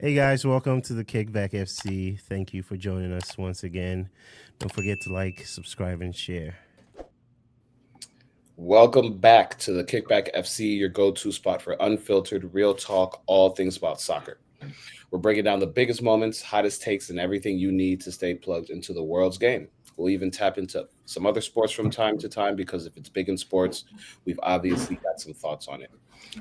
Hey guys, welcome to the Kickback FC. Thank you for joining us once again. Don't forget to like, subscribe, and share. Welcome back to the Kickback FC, your go-to spot for unfiltered, real talk, all things about soccer. We're breaking down the biggest moments, hottest takes, and everything you need to stay plugged into the world's game. We'll even tap into some other sports from time to time because if it's big in sports, we've obviously got some thoughts on it.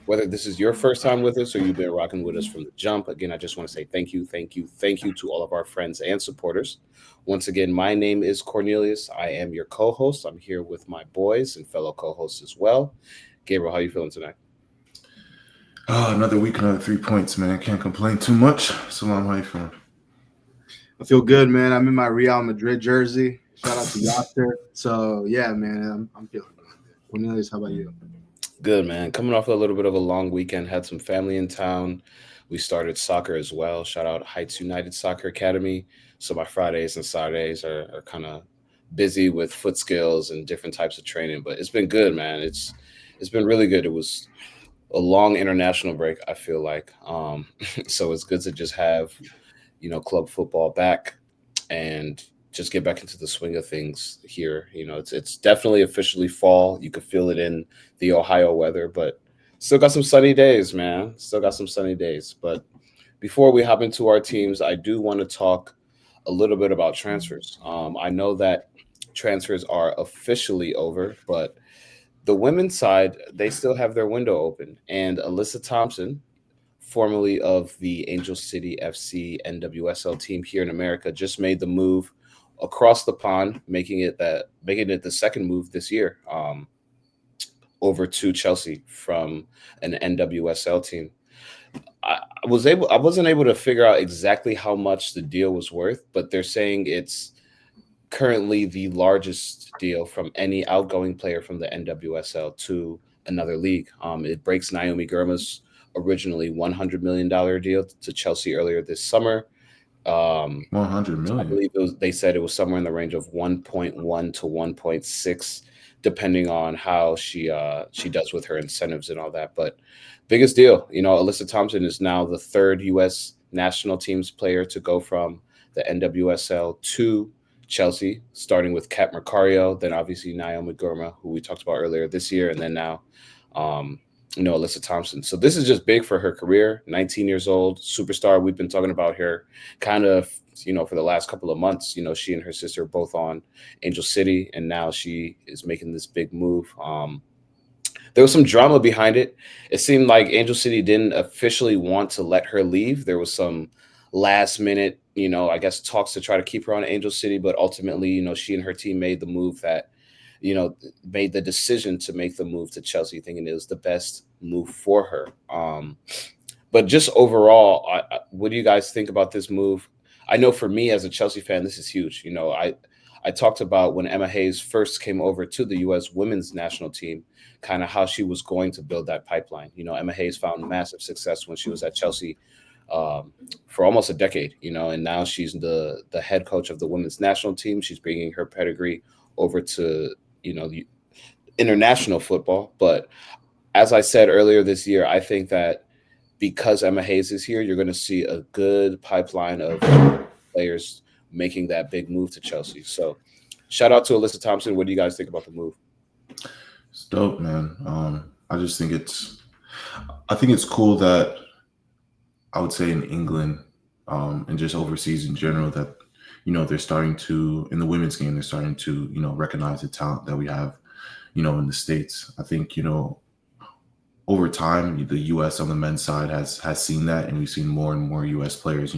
Whether this is your first time with us or you've been rocking with us from the jump, again, I just want to say thank you, thank you, thank you to all of our friends and supporters. Once again, my name is Cornelius. I am your co-host. I'm here with my boys and fellow co-hosts as well. Gabriel, how you feeling tonight? Oh, another week, another 3 points, man. Can't complain too much. Salam, how you feeling? I feel good, man. I'm in my Real Madrid jersey. Shout out to Yasser. So, yeah, man, I'm feeling good. Cornelius, how about you? Good, man. Coming off a little bit of a long weekend, had some family in town. We started soccer as well. Shout out Heights United Soccer Academy. So my Fridays and Saturdays are kind of busy with foot skills and different types of training, but it's been good, man. It's been really good. It was a long international break, I feel like. So it's good to just have, club football back and just get back into the swing of things here. It's definitely officially fall. You could feel it in the Ohio weather, but still got some sunny days, man. Still got some sunny days. But before we hop into our teams, I do want to talk a little bit about transfers. I know that transfers are officially over, but the women's side, they still have their window open. And Alyssa Thompson, formerly of the Angel City FC NWSL team here in America, just made the move across the pond, making it the second move this year over to Chelsea from an NWSL team. I wasn't able to figure out exactly how much the deal was worth, but they're saying it's currently the largest deal from any outgoing player from the NWSL to another league. It breaks Naomi Girma's originally $100 million deal to Chelsea earlier this summer. 100 I million. believe they said it was somewhere in the range of 1.1 to 1.6, depending on how she does with her incentives and all that. But biggest deal, Alyssa Thompson is now the third U.S. national team's player to go from the NWSL to Chelsea, starting with Kat Mercario, then obviously Naomi Gurma, who we talked about earlier this year, and then now, Alyssa Thompson. So this is just big for her career. 19 years old, superstar. We've been talking about her kind of, for the last couple of months. She and her sister are both on Angel City, and now she is making this big move. There was some drama behind it. It seemed like Angel City didn't officially want to let her leave. There was some last minute, I guess talks to try to keep her on Angel City, but ultimately, she and her team made the move that, made the decision to make the move to Chelsea, thinking it was the best move for her. But just overall, what do you guys think about this move? I know for me as a Chelsea fan, this is huge. I talked about when Emma Hayes first came over to the U.S. women's national team, kind of how she was going to build that pipeline. Emma Hayes found massive success when she was at Chelsea for almost a decade, and now she's the head coach of the women's national team. She's bringing her pedigree over to, the international football. But as I said earlier this year, I think that because Emma Hayes is here, you're going to see a good pipeline of players making that big move to Chelsea. So shout out to Alyssa Thompson. What do you guys think about the move? It's dope, man. I think it's cool that I would say in England and just overseas in general that, they're starting to, in the women's game, they're starting to, recognize the talent that we have, in the States. I think, over time, the U.S. on the men's side has seen that, and we've seen more and more U.S. players,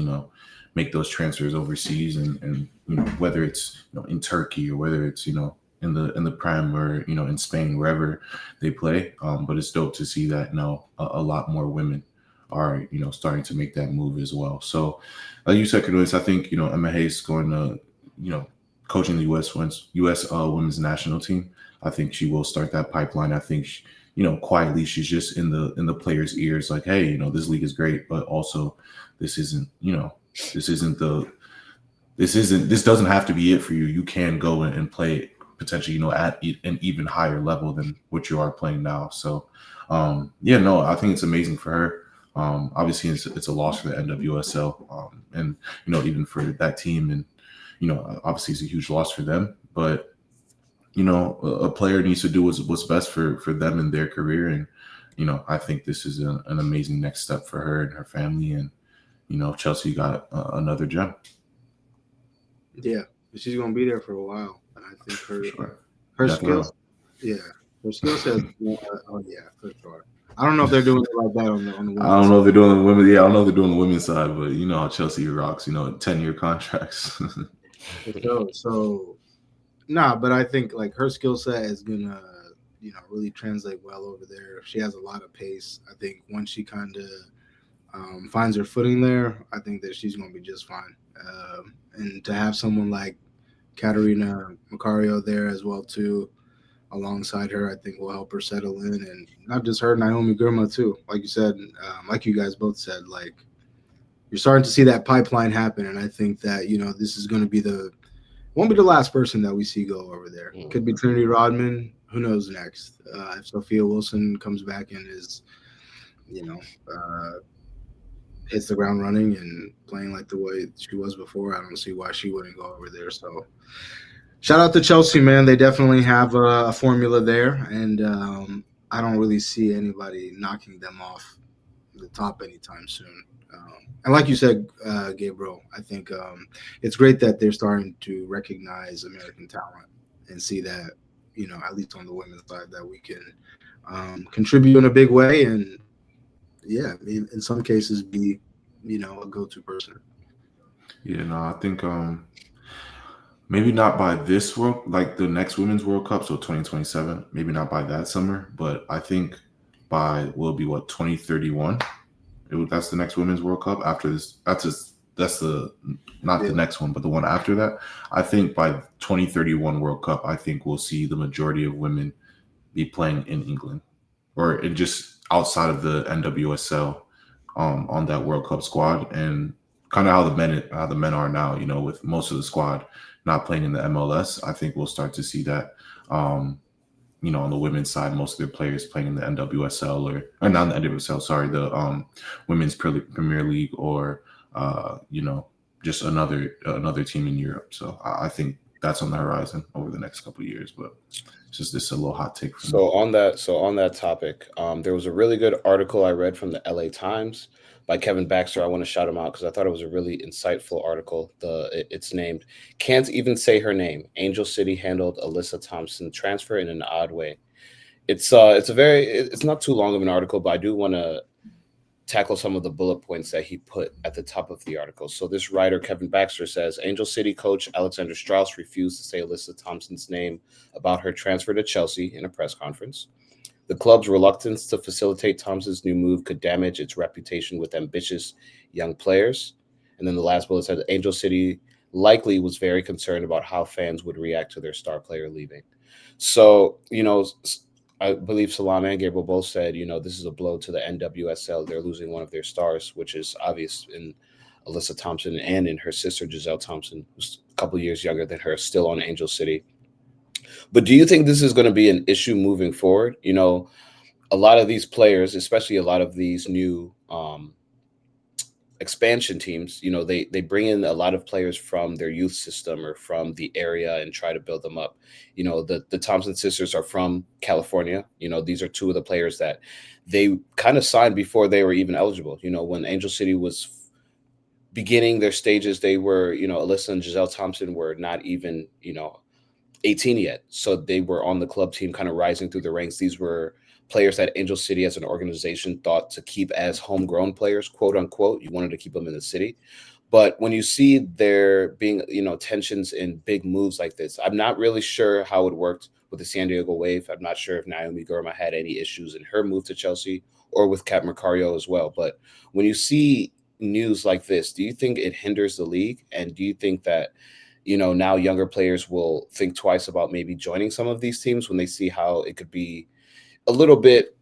make those transfers overseas, and whether it's in Turkey or whether it's in the Prem or in Spain, wherever they play. But it's dope to see that a lot more women are starting to make that move as well. So, like you said, Cornelius, I think Emma Hayes going to coaching the U.S. Women's national team. I think she will start that pipeline. I think quietly she's just in the players' ears, like, hey, this league is great, but also this doesn't have to be it for you. You can go and play potentially, at an even higher level than what you are playing now. So, I think it's amazing for her. Obviously, it's a loss for the NWSL, and even for that team, and obviously it's a huge loss for them. But a player needs to do what's best for them in their career, and I think this is an amazing next step for her and her family, and Chelsea got another gem. Yeah, she's gonna be there for a while, and I think her Definitely. skills, her skill set. Oh yeah, for sure. I don't know if they're doing it like that on the women's I don't know if they're doing the women. Yeah, I don't know if they're doing the women's side, but you know how Chelsea rocks. 10-year contracts. For sure. So, but I think like her skill set is gonna, really translate well over there. She has a lot of pace. I think once she kind of finds her footing there, I think that she's gonna be just fine. And to have someone like Katarina Macario there as well too, alongside her, I think will help her settle in, and not just her, Naomi Girma too. Like you said, like you guys both said, like you're starting to see that pipeline happen, and I think that this is going to be won't be the last person that we see go over there. Could be Trinity Rodman. Who knows next? If Sophia Wilson comes back and is, hits the ground running and playing like the way she was before, I don't see why she wouldn't go over there. So shout out to Chelsea, man. They definitely have a formula there, and I don't really see anybody knocking them off the top anytime soon. And like you said, Gabriel, I think it's great that they're starting to recognize American talent and see that, at least on the women's side, that we can contribute in a big way and, in some cases be, a go-to person. Yeah, no, I think maybe not by this like the next Women's World Cup, so 2027, maybe not by that summer, but I think will be 2031. That's the next Women's World Cup after this. That's the next one, but the one after that. I think by 2031 World Cup, I think we'll see the majority of women be playing in England or just outside of the NWSL on that World Cup squad, and kind of how the men are now. With most of the squad not playing in the MLS, I think we'll start to see that. On the women's side, most of their players playing in the NWSL or not the NWSL, sorry, the Women's Premier League or just another team in Europe. So I think that's on the horizon over the next couple of years. But it's just this a little hot take. On that topic, there was a really good article I read from the LA Times by Kevin Baxter. I want to shout him out because I thought it was a really insightful article. It's named "Can't Even Say Her Name. Angel City Handled Alyssa Thompson Transfer in an Odd Way." It's not too long of an article, but I do want to tackle some of the bullet points that he put at the top of the article. So this writer, Kevin Baxter, says Angel City coach Alexander Strauss refused to say Alyssa Thompson's name about her transfer to Chelsea in a press conference. The club's reluctance to facilitate Thompson's new move could damage its reputation with ambitious young players. And then the last bullet said Angel City likely was very concerned about how fans would react to their star player leaving. So, I believe Salam and Gabriel both said, this is a blow to the NWSL. They're losing one of their stars, which is obvious in Alyssa Thompson and in her sister, Giselle Thompson, who's a couple years younger than her, still on Angel City. But do you think this is going to be an issue moving forward? A lot of these players, especially a lot of these new expansion teams, they bring in a lot of players from their youth system or from the area and try to build them up. The Thompson sisters are from California. These are two of the players that they kind of signed before they were even eligible. When Angel City was beginning their stages, they were, Alyssa and Giselle Thompson were not even, 18 yet. So they were on the club team kind of rising through the ranks. These were players that Angel City as an organization thought to keep as homegrown players, quote unquote. You wanted to keep them in the city. But when you see there being, tensions in big moves like this, I'm not really sure how it worked with the San Diego Wave. I'm not sure if Naomi Girma had any issues in her move to Chelsea or with Kat Macario as well. But when you see news like this, do you think it hinders the league? And do you think that, now younger players will think twice about maybe joining some of these teams when they see how it could be a little bit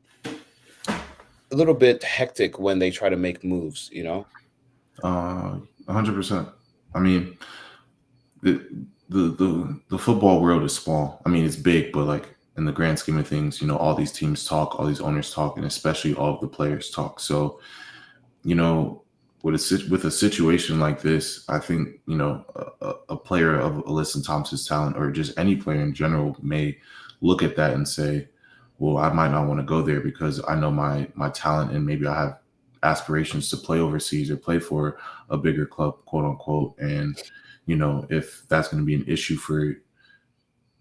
hectic when they try to make moves, 100%. I mean, the football world is small. I mean, it's big, but like in the grand scheme of things, all these teams talk, all these owners talk, and especially all of the players talk. So you know, with a situation like this, I think, you know, a player of Alyssa Thompson's talent, or just any player in general, may look at that and say, well, I might not want to go there because I know my talent, and maybe I have aspirations to play overseas or play for a bigger club, quote unquote. And, you know, if that's going to be an issue for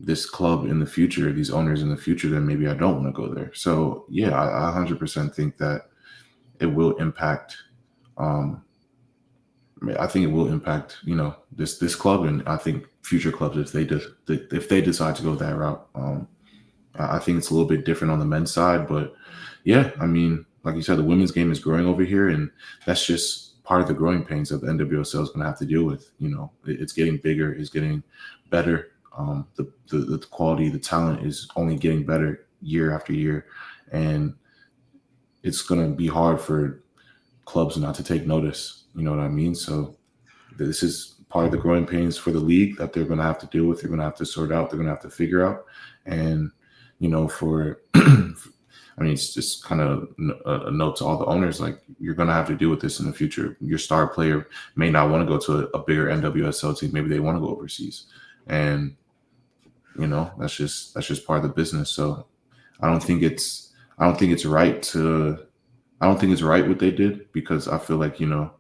this club in the future, these owners in the future, then maybe I don't want to go there. So yeah, I 100% think that it will impact. I think it will impact, you know, this club, and I think future clubs if they decide to go that route. I think it's a little bit different on the men's side, but yeah, I mean, like you said, the women's game is growing over here, and that's just part of the growing pains that the NWSL is going to have to deal with. You know, it's getting bigger, it's getting better. The quality, the talent is only getting better year after year, and it's going to be hard for clubs not to take notice. You know what I mean? So this is part of the growing pains for the league that they're going to have to deal with. They're going to have to sort out. They're going to have to figure out. And, you know, for, I mean, it's just kind of a note to all the owners, like, you're going to have to deal with this in the future. Your star player may not want to go to a bigger NWSL team. Maybe they want to go overseas. And, you know, that's just part of the business. So I don't think it's right what they did, because I feel like, you know,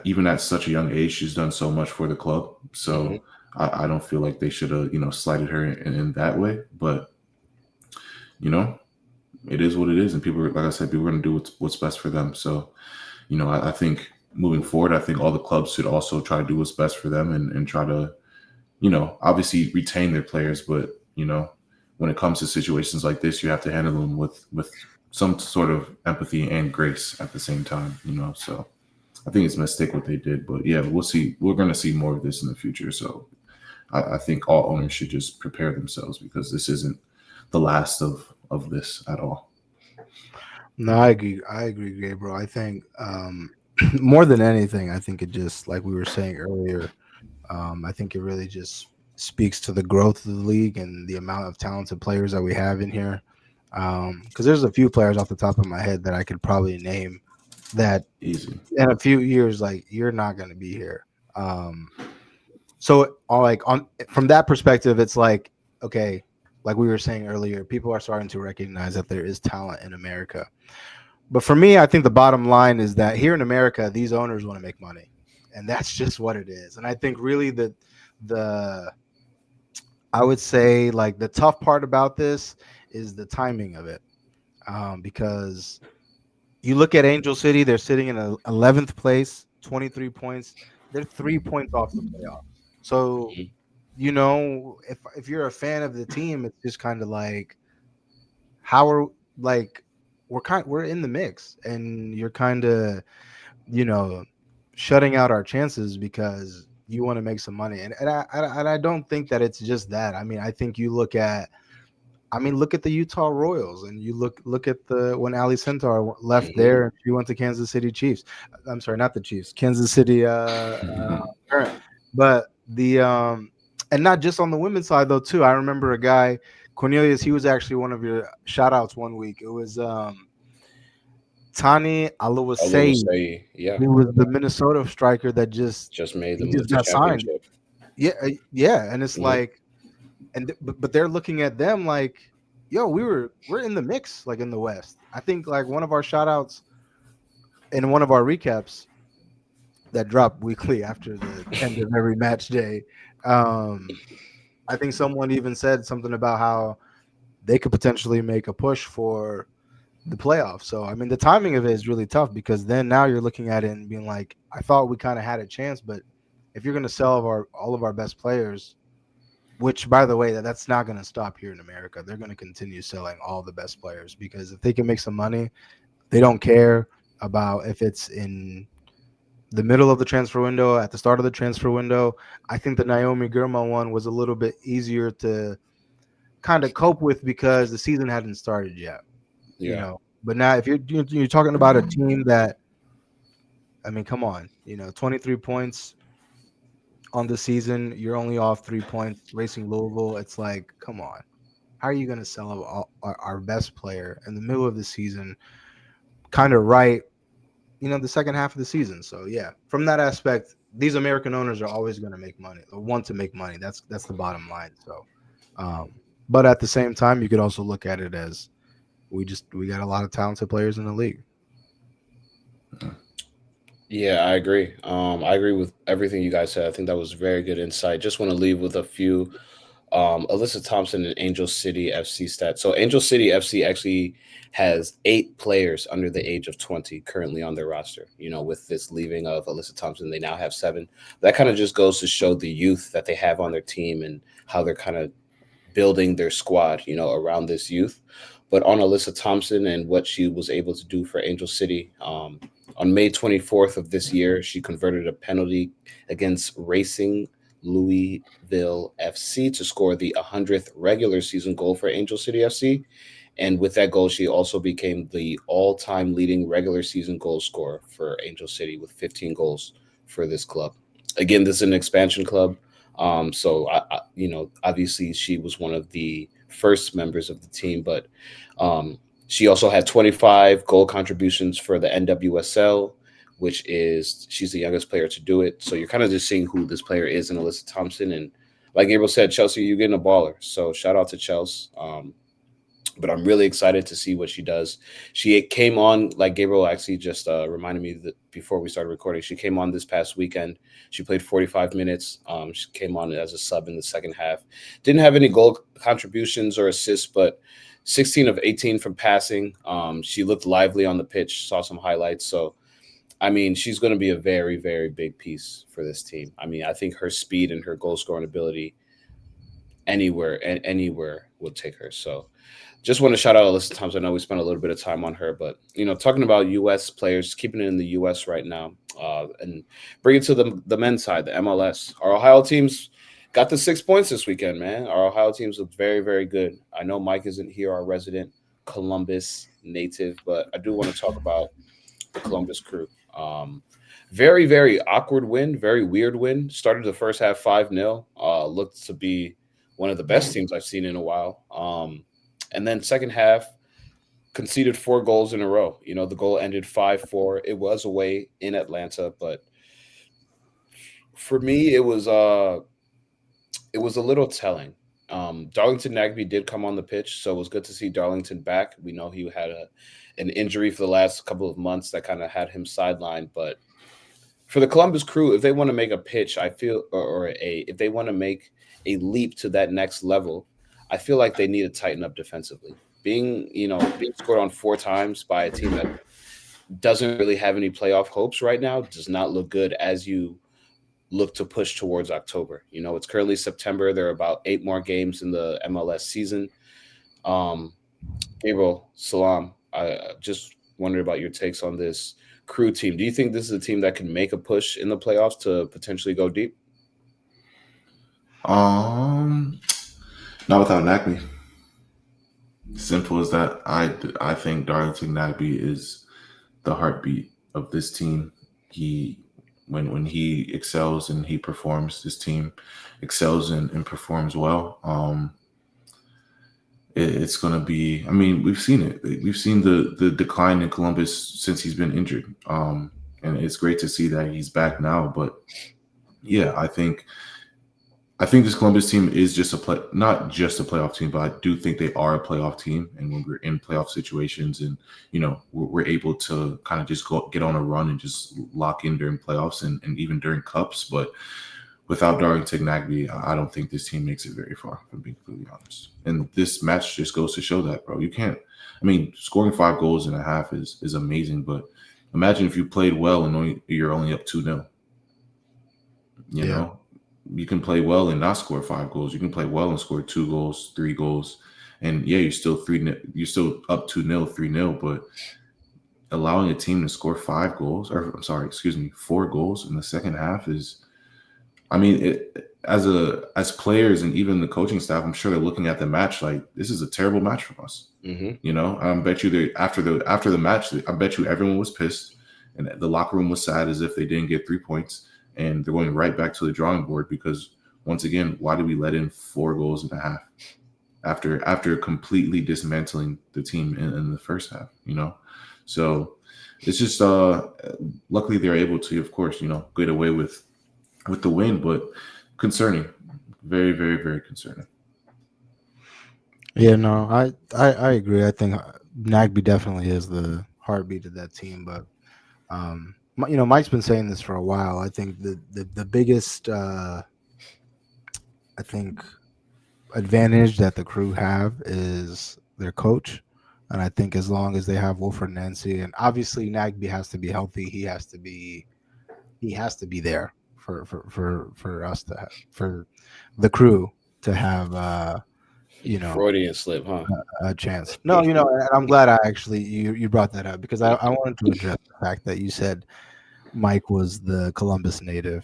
even at such a young age, she's done so much for the club. So I don't feel like they should have, you know, slighted her in that way. But, you know, it is what it is. And people, like I said, people are going to do what's best for them. So, you know, I think moving forward, I think all the clubs should also try to do what's best for them, and try to, you know, obviously retain their players. But, you know, when it comes to situations like this, you have to handle them with some sort of empathy and grace at the same time, you know. So I think it's a mistake what they did, but yeah, we'll see. We're going to see more of this in the future. So I think all owners should just prepare themselves, because this isn't the last of this at all. No, I agree. I agree, Gabriel. I think more than anything, I think it just, like we were saying earlier, I think it really just speaks to the growth of the league and the amount of talented players that we have in here. Because there's a few players off the top of my head that I could probably name that Easy. in a few years, like, you're not going to be here. So like, on from that perspective, it's like, okay, like we were saying earlier, people are starting to recognize that there is talent in America. But for me, I think the bottom line is that here in America, these owners want to make money, and that's just what it is. And I think really the I would say, like, the tough part about this is the timing of it, because you look at Angel City, they're sitting in 11th place, 23 points. They're 3 points off the playoffs. So, you know, if you're a fan of the team, it's just kind of like, how are, like, we're in the mix, and you're kind of, you know, shutting out our chances because you want to make some money. And I don't think that it's just that. I mean, I think you look at, look at the Utah Royals, and you look at the when Ali Centaur left there and she went to Kansas City Chiefs. I'm sorry, not the Chiefs, Kansas City. Current. But the and not just on the women's side though too. I remember a guy, Cornelius. He was actually one of your shout outs one week. It was Tani Aluwasei. Yeah, He was the Minnesota striker that just made he them just the got signed. championship. Yeah, and it's like, but they're looking at them like, yo, we're in the mix, like, in the West. I think, like, one of our shout outs in one of our recaps that drop weekly after the end of every match day, I think someone even said something about how they could potentially make a push for the playoffs. So I mean, the timing of it is really tough, because then now you're looking at it and being like, I thought we kind of had a chance, but if you're going to sell all of our best players, which, by the way, that's not going to stop here in America. They're going to continue selling all the best players, because if they can make some money, they don't care about if it's in the middle of the transfer window, at the start of the transfer window. I think the Naomi Girma one was a little bit easier to kind of cope with because the season hadn't started yet. Yeah. You know, but now if you're talking about a team that, I mean, come on, 23 points on the season, you're only off 3 points, Racing Louisville. It's like, come on, how are you going to sell our best player in the middle of the season, kind of right, the second half of the season. So yeah, from that aspect, these American owners are always going to make money or want to make money. That's the bottom line. So, but at the same time, you could also look at it as we got a lot of talented players in the league. Yeah, I agree. I agree with everything you guys said. I think that was very good insight. Just want to leave with a few Alyssa Thompson and Angel City FC stats. So Angel City FC actually has 8 players under the age of 20 currently on their roster. With this leaving of Alyssa Thompson, they now have 7. That kind of just goes to show the youth that they have on their team and how they're kind of building their squad, around this youth. But on Alyssa Thompson and what she was able to do for Angel City, on May 24th of this year, she converted a penalty against Racing Louisville FC to score the 100th regular season goal for Angel City FC. And with that goal, she also became the all-time leading regular season goal scorer for Angel City with 15 goals for this club. Again, this is an expansion club. So, obviously she was one of the first members of the team, but she also had 25 goal contributions for the NWSL, which is she's the youngest player to do it. So you're kind of just seeing who this player is in Alyssa Thompson. And like Gabriel said, Chelsea, you're getting a baller. So shout out to Chelsea. But I'm really excited to see what she does. She came on, like Gabriel actually just reminded me that before we started recording, she came on this past weekend. She played 45 minutes. She came on as a sub in the second half. Didn't have any goal contributions or assists, but 16 of 18 from passing. She looked lively on the pitch, saw some highlights. So, I mean, she's going to be a very, very big piece for this team. I mean, I think her speed and her goal scoring ability anywhere will take her. So, just want to shout out Alyssa Thompson. I know we spent a little bit of time on her, but talking about U.S. players, keeping it in the U.S. right now, and bring it to the men's side, the MLS. Our Ohio teams got the 6 points this weekend, man. Our Ohio teams look very, very good. I know Mike isn't here, our resident Columbus native, but I do want to talk about the Columbus Crew. Very, very awkward win, very weird win. Started the first half 5-0. Looked to be one of the best teams I've seen in a while. And then second half, conceded 4 goals in a row. The goal ended 5-4. It was away in Atlanta, but for me, it was a little telling. Darlington Nagbe did come on the pitch, so it was good to see Darlington back. We know he had an injury for the last couple of months that kind of had him sidelined. But for the Columbus Crew, if they want to make a pitch, I feel, if they want to make a leap to that next level, I feel like they need to tighten up defensively. Being scored on 4 times by a team that doesn't really have any playoff hopes right now does not look good as you look to push towards October. It's currently September. There are about 8 more games in the MLS season. Gabriel, Salam, I just wondered about your takes on this Crew team. Do you think this is a team that can make a push in the playoffs to potentially go deep? Not without Nagbe. Simple as that. I think Darlington Nagbe is the heartbeat of this team. When he excels and he performs, this team excels and performs well. It's going to be. I mean, we've seen it. We've seen the decline in Columbus since he's been injured. And it's great to see that he's back now. But yeah, I think this Columbus team is not just a playoff team, but I do think they are a playoff team. And when we're in playoff situations and, we're able to kind of just get on a run and just lock in during playoffs and even during cups. But without Darlington Nagbe, I don't think this team makes it very far, if I'm being completely honest. And this match just goes to show that, bro. You can't, scoring 5 goals and a half is amazing. But imagine if you played well and you're only up 2-0. You know? You can play well and not score 5 goals. You can play well and score 2 goals, 3 goals, and yeah, you're still up 2-0, 3-0. But allowing a team to score 4 goals in the second half is, as players and even the coaching staff, I'm sure they're looking at the match like this is a terrible match from us. Mm-hmm. I bet you after the match, I bet you everyone was pissed, and the locker room was sad as if they didn't get 3 points. And they're going right back to the drawing board because, once again, why did we let in 4 goals and a half after completely dismantling the team in the first half? So it's just luckily they're able to, of course, get away with the win, but concerning, very, very, very concerning. Yeah, no, I agree. I think Nagby definitely is the heartbeat of that team. But Mike's been saying this for a while. I think the biggest I think advantage that the crew have is their coach. And I think as long as they have Wilfred Nancy, and obviously Nagby has to be healthy, he has to be there for us to have, for the crew to have Freudian slip, huh? a chance. No, and I'm glad I actually you brought that up because I wanted to address the fact that you said Mike was the Columbus native.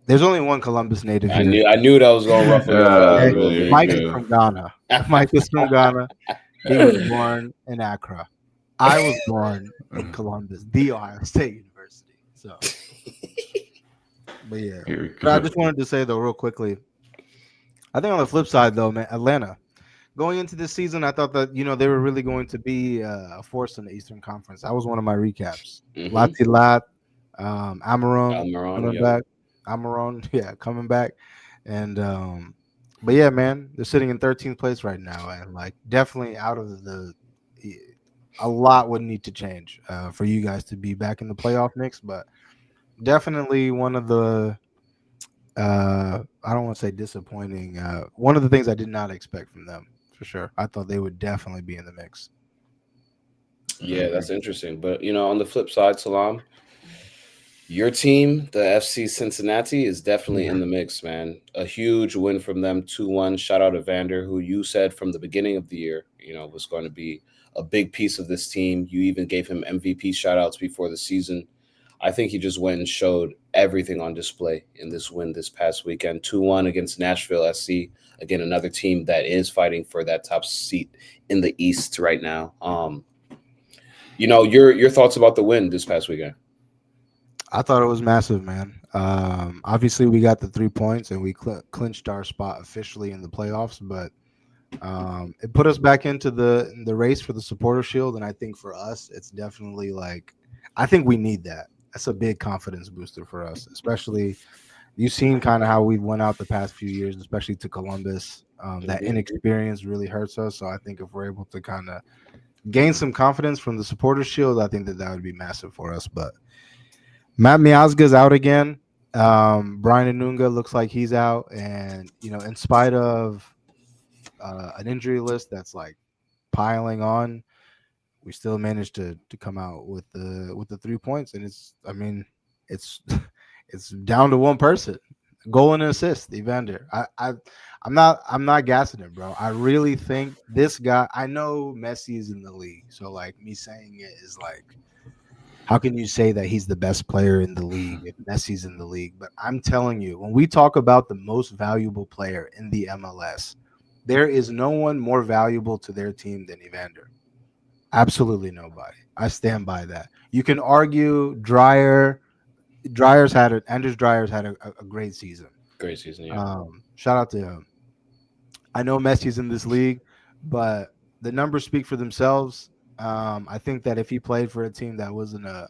There's only one Columbus native I here. knew that was gonna ruffle your feathers a There little you bit. Mike is go. from Ghana. Mike is from Ghana. He was born in Accra. I was born in Columbus, the Ohio State University. So, but yeah. Here we But I go. just wanted to say though, real quickly, I think on the flip side though, man, Atlanta going into this season, I thought that they were really going to be a force in the Eastern Conference. That was one of my recaps. Mm-hmm. Latilat, Amaron Almiron, coming yep. back. Amaron, yeah, coming back. And but yeah, man, they're sitting in 13th place right now, and like definitely out of a lot would need to change for you guys to be back in the playoff mix. But definitely one of the I don't want to say disappointing. One of the things I did not expect from them for sure. I thought they would definitely be in the mix. Yeah, that's interesting. But on the flip side, Salam, your team, the FC Cincinnati, is definitely in the mix, man. A huge win from them, 2-1. Shout out to Vander, who you said from the beginning of the year, was going to be a big piece of this team. You even gave him MVP shout outs before the season. I think he just went and showed everything on display in this win this past weekend. 2-1 against Nashville SC. Again, another team that is fighting for that top seat in the East right now. Your thoughts about the win this past weekend? I thought it was massive, man. Obviously, we got the 3 points and we clinched our spot officially in the playoffs, but it put us back into the race for the supporter shield. And I think for us, it's definitely I think we need that. That's a big confidence booster for us, especially you've seen kind of how we went out the past few years, especially to Columbus. That inexperience really hurts us. So I think if we're able to kind of gain some confidence from the supporter shield, I think that would be massive for us. But Matt Miazga's out again. Brian Anunga looks like he's out, and in spite of an injury list that's piling on, we still managed to come out with the 3 points, and it's it's down to one person, goal and assist, Evander. I'm not gassing it, bro. I really think this guy. I know Messi is in the league, so me saying it is how can you say that he's the best player in the league if Messi's in the league? But I'm telling you, when we talk about the most valuable player in the MLS, there is no one more valuable to their team than Evander. Absolutely nobody. I stand by that. You can argue Anders Dreyer's had a great season. Great season, yeah. Shout out to him. I know Messi's in this league, but the numbers speak for themselves. I think that if he played for a team that was in a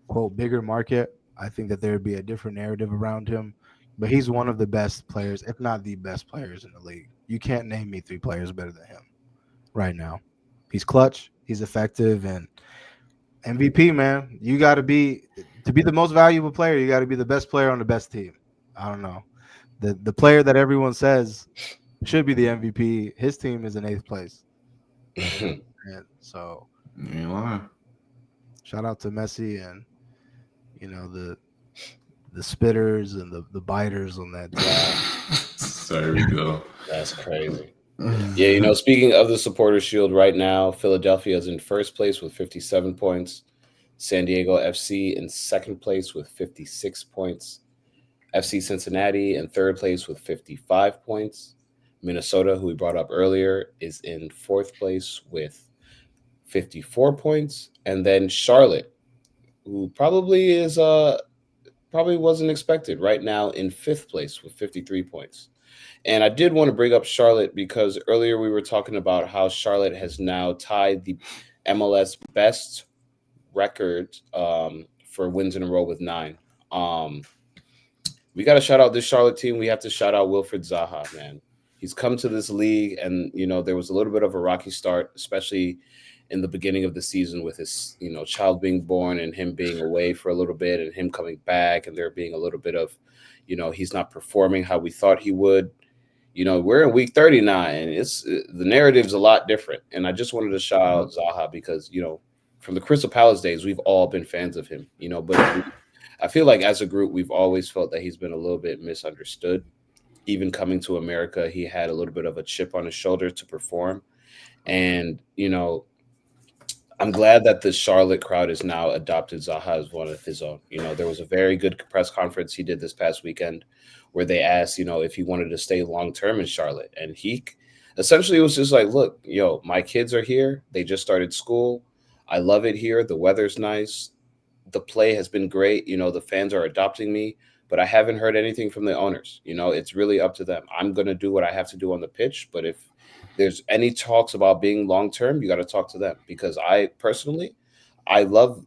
quote bigger market, I think that there would be a different narrative around him. But he's one of the best players, if not the best players in the league. You can't name me 3 players better than him right now. He's clutch, he's effective, and MVP, man. You got to be the most valuable player. You got to be the best player on the best team. I don't know. The player that everyone says should be the MVP. His team is in 8th place. And so, You ain't lying. shout out to Messi and the spitters and the biters on that team. There we go. That's crazy. Yeah, speaking of the supporter shield right now, Philadelphia is in first place with 57 points. San Diego FC in second place with 56 points. FC Cincinnati in third place with 55 points. Minnesota, who we brought up earlier, is in fourth place with 54 points. And then Charlotte, who probably wasn't expected, right now in fifth place with 53 points. And I did want to bring up Charlotte because earlier we were talking about how Charlotte has now tied the MLS best record for wins in a row with 9. Um, we got to shout out this Charlotte team. We have to shout out Wilfred Zaha, man. He's come to this league, and there was a little bit of a rocky start, especially in the beginning of the season with his child being born and him being away for a little bit and him coming back, and there being a little bit of he's not performing how we thought he would. We're in week 39. It's the narrative's a lot different, and I just wanted to shout out Zaha because from the Crystal Palace days, we've all been fans of him. But I feel like as a group, we've always felt that he's been a little bit misunderstood. Even coming to America, he had a little bit of a chip on his shoulder to perform. And, I'm glad that the Charlotte crowd has now adopted Zaha as one of his own. There was a very good press conference he did this past weekend where they asked, if he wanted to stay long-term in Charlotte. And he essentially was just like, look, my kids are here. They just started school. I love it here. The weather's nice. The play has been great. The fans are adopting me, but I haven't heard anything from the owners. It's really up to them. I'm going to do what I have to do on the pitch. But if there's any talks about being long-term, you got to talk to them, because I personally, I love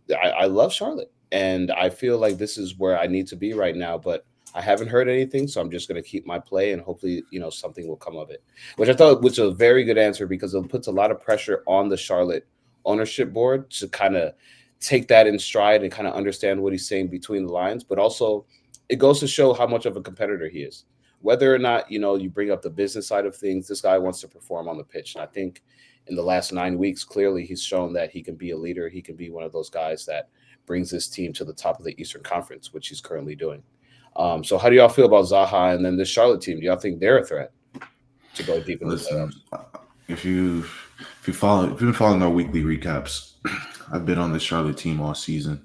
Charlotte, and I feel like this is where I need to be right now, but I haven't heard anything. So I'm just going to keep my play, and hopefully, something will come of it, which I thought was a very good answer, because it puts a lot of pressure on the Charlotte ownership board to kind of take that in stride and kind of understand what he's saying between the lines. But also it goes to show how much of a competitor he is. Whether or not, you bring up the business side of things, this guy wants to perform on the pitch. And I think in the last 9 weeks, clearly he's shown that he can be a leader. He can be one of those guys that brings this team to the top of the Eastern Conference, which he's currently doing. So how do y'all feel about Zaha and then this Charlotte team? Do y'all think they're a threat to go deep in the playoffs? If you've been following our weekly recaps, I've been on the Charlotte team all season.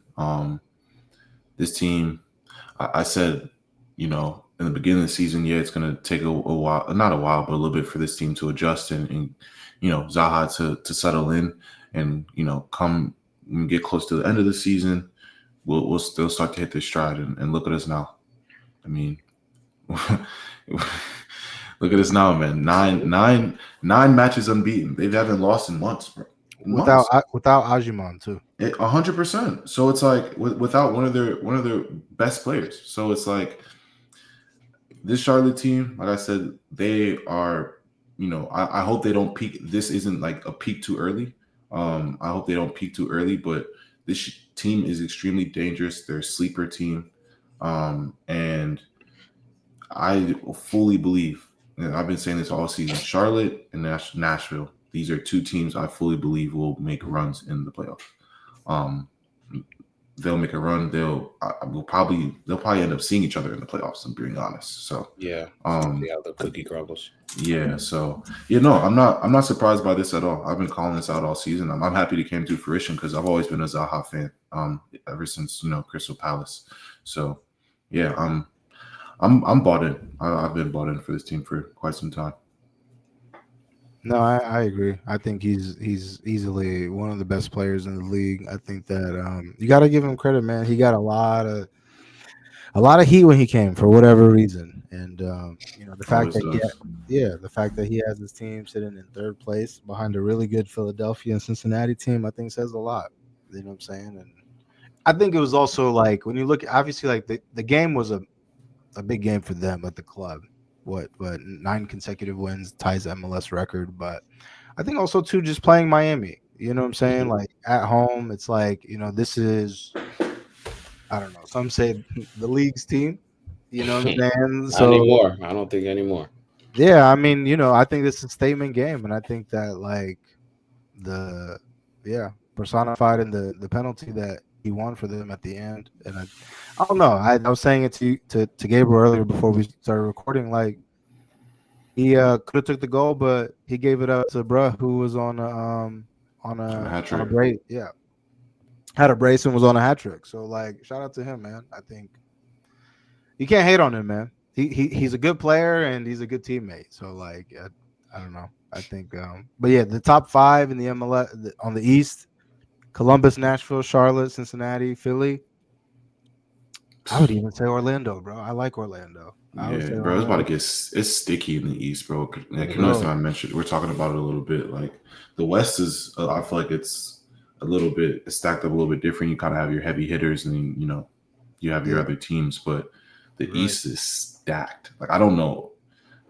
This team, I said, in the beginning of the season, it's going to take a while, not a while, but a little bit for this team to adjust and Zaha to settle in, and, come and get close to the end of the season, we'll still start to hit this stride, and look at us now. I mean, look at us now, man. Nine matches unbeaten. They haven't lost in months, bro. Without Ajiman too. 100%. So it's like without one of their best players. So it's like this Charlotte team, like I said, they are, I hope they don't peak. This isn't like a peak too early. I hope they don't peak too early, but this team is extremely dangerous. They're a sleeper team. And I fully believe, and I've been saying this all season, Charlotte and Nashville, these are two teams I fully believe will make runs in the playoffs. They'll make a run. They'll probably end up seeing each other in the playoffs, I'm being honest. So yeah, the cookie crumbles. Yeah, so I'm not surprised by this at all. I've been calling this out all season. I'm happy it came to fruition, because I've always been a Zaha fan ever since Crystal Palace. So yeah, I'm bought in. I've been bought in for this team for quite some time. No, I agree. I think he's easily one of the best players in the league. I think that you got to give him credit, man. He got a lot of heat when he came for whatever reason, and the fact that he has his team sitting in third place behind a really good Philadelphia and Cincinnati team, I think says a lot. You know what I'm saying? And I think it was also like, when you look, obviously, like the game was a big game for them at the club. What 9 consecutive wins, ties the MLS record. But I think also too, just playing Miami, you know what I'm saying? Like at home, it's like, this is, I don't know, some say the league's team, you know what I'm saying? So, anymore. I don't think anymore. Yeah, I mean, I think this is a statement game, and I think that like personified in the penalty that he won for them at the end. And I don't know. I was saying it to Gabriel earlier before we started recording. Like, he could have took the goal, but he gave it up to bruh who was on a brace. Yeah, had a brace and was on a hat trick. So like, shout out to him, man. I think you can't hate on him, man. He's a good player and he's a good teammate. So like, I don't know. I think, but yeah, the top 5 in the MLS on the East: Columbus, Nashville, Charlotte, Cincinnati, Philly. I would even say Orlando, bro. I like Orlando. Yeah, bro, it's about to get it's sticky in the East, bro. Like, I mentioned, we're talking about it a little bit. Like the West is, I feel like it's it's stacked up a little bit different. You kind of have your heavy hitters, and then, you have your other teams. But the East is stacked. Like, I don't know,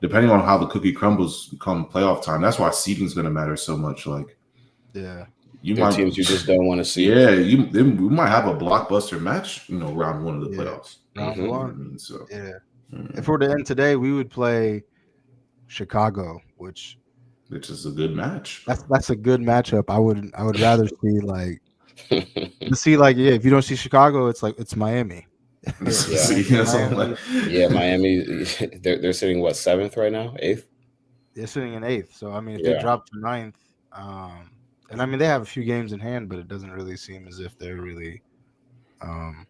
depending on how the cookie crumbles come playoff time. That's why seeding is going to matter so much. Like, teams you just don't want to see. Yeah, we might have a blockbuster match, round one of the playoffs. Round You know one. what I mean? So if we're to end today, we would play Chicago, which is a good match. That's a good matchup. I would rather see like if you don't see Chicago, it's Miami. Miami. They're sitting what, 7th right now, 8th. They're sitting in 8th. So I mean, if they drop to 9th, and I mean they have a few games in hand, but it doesn't really seem as if they're really doing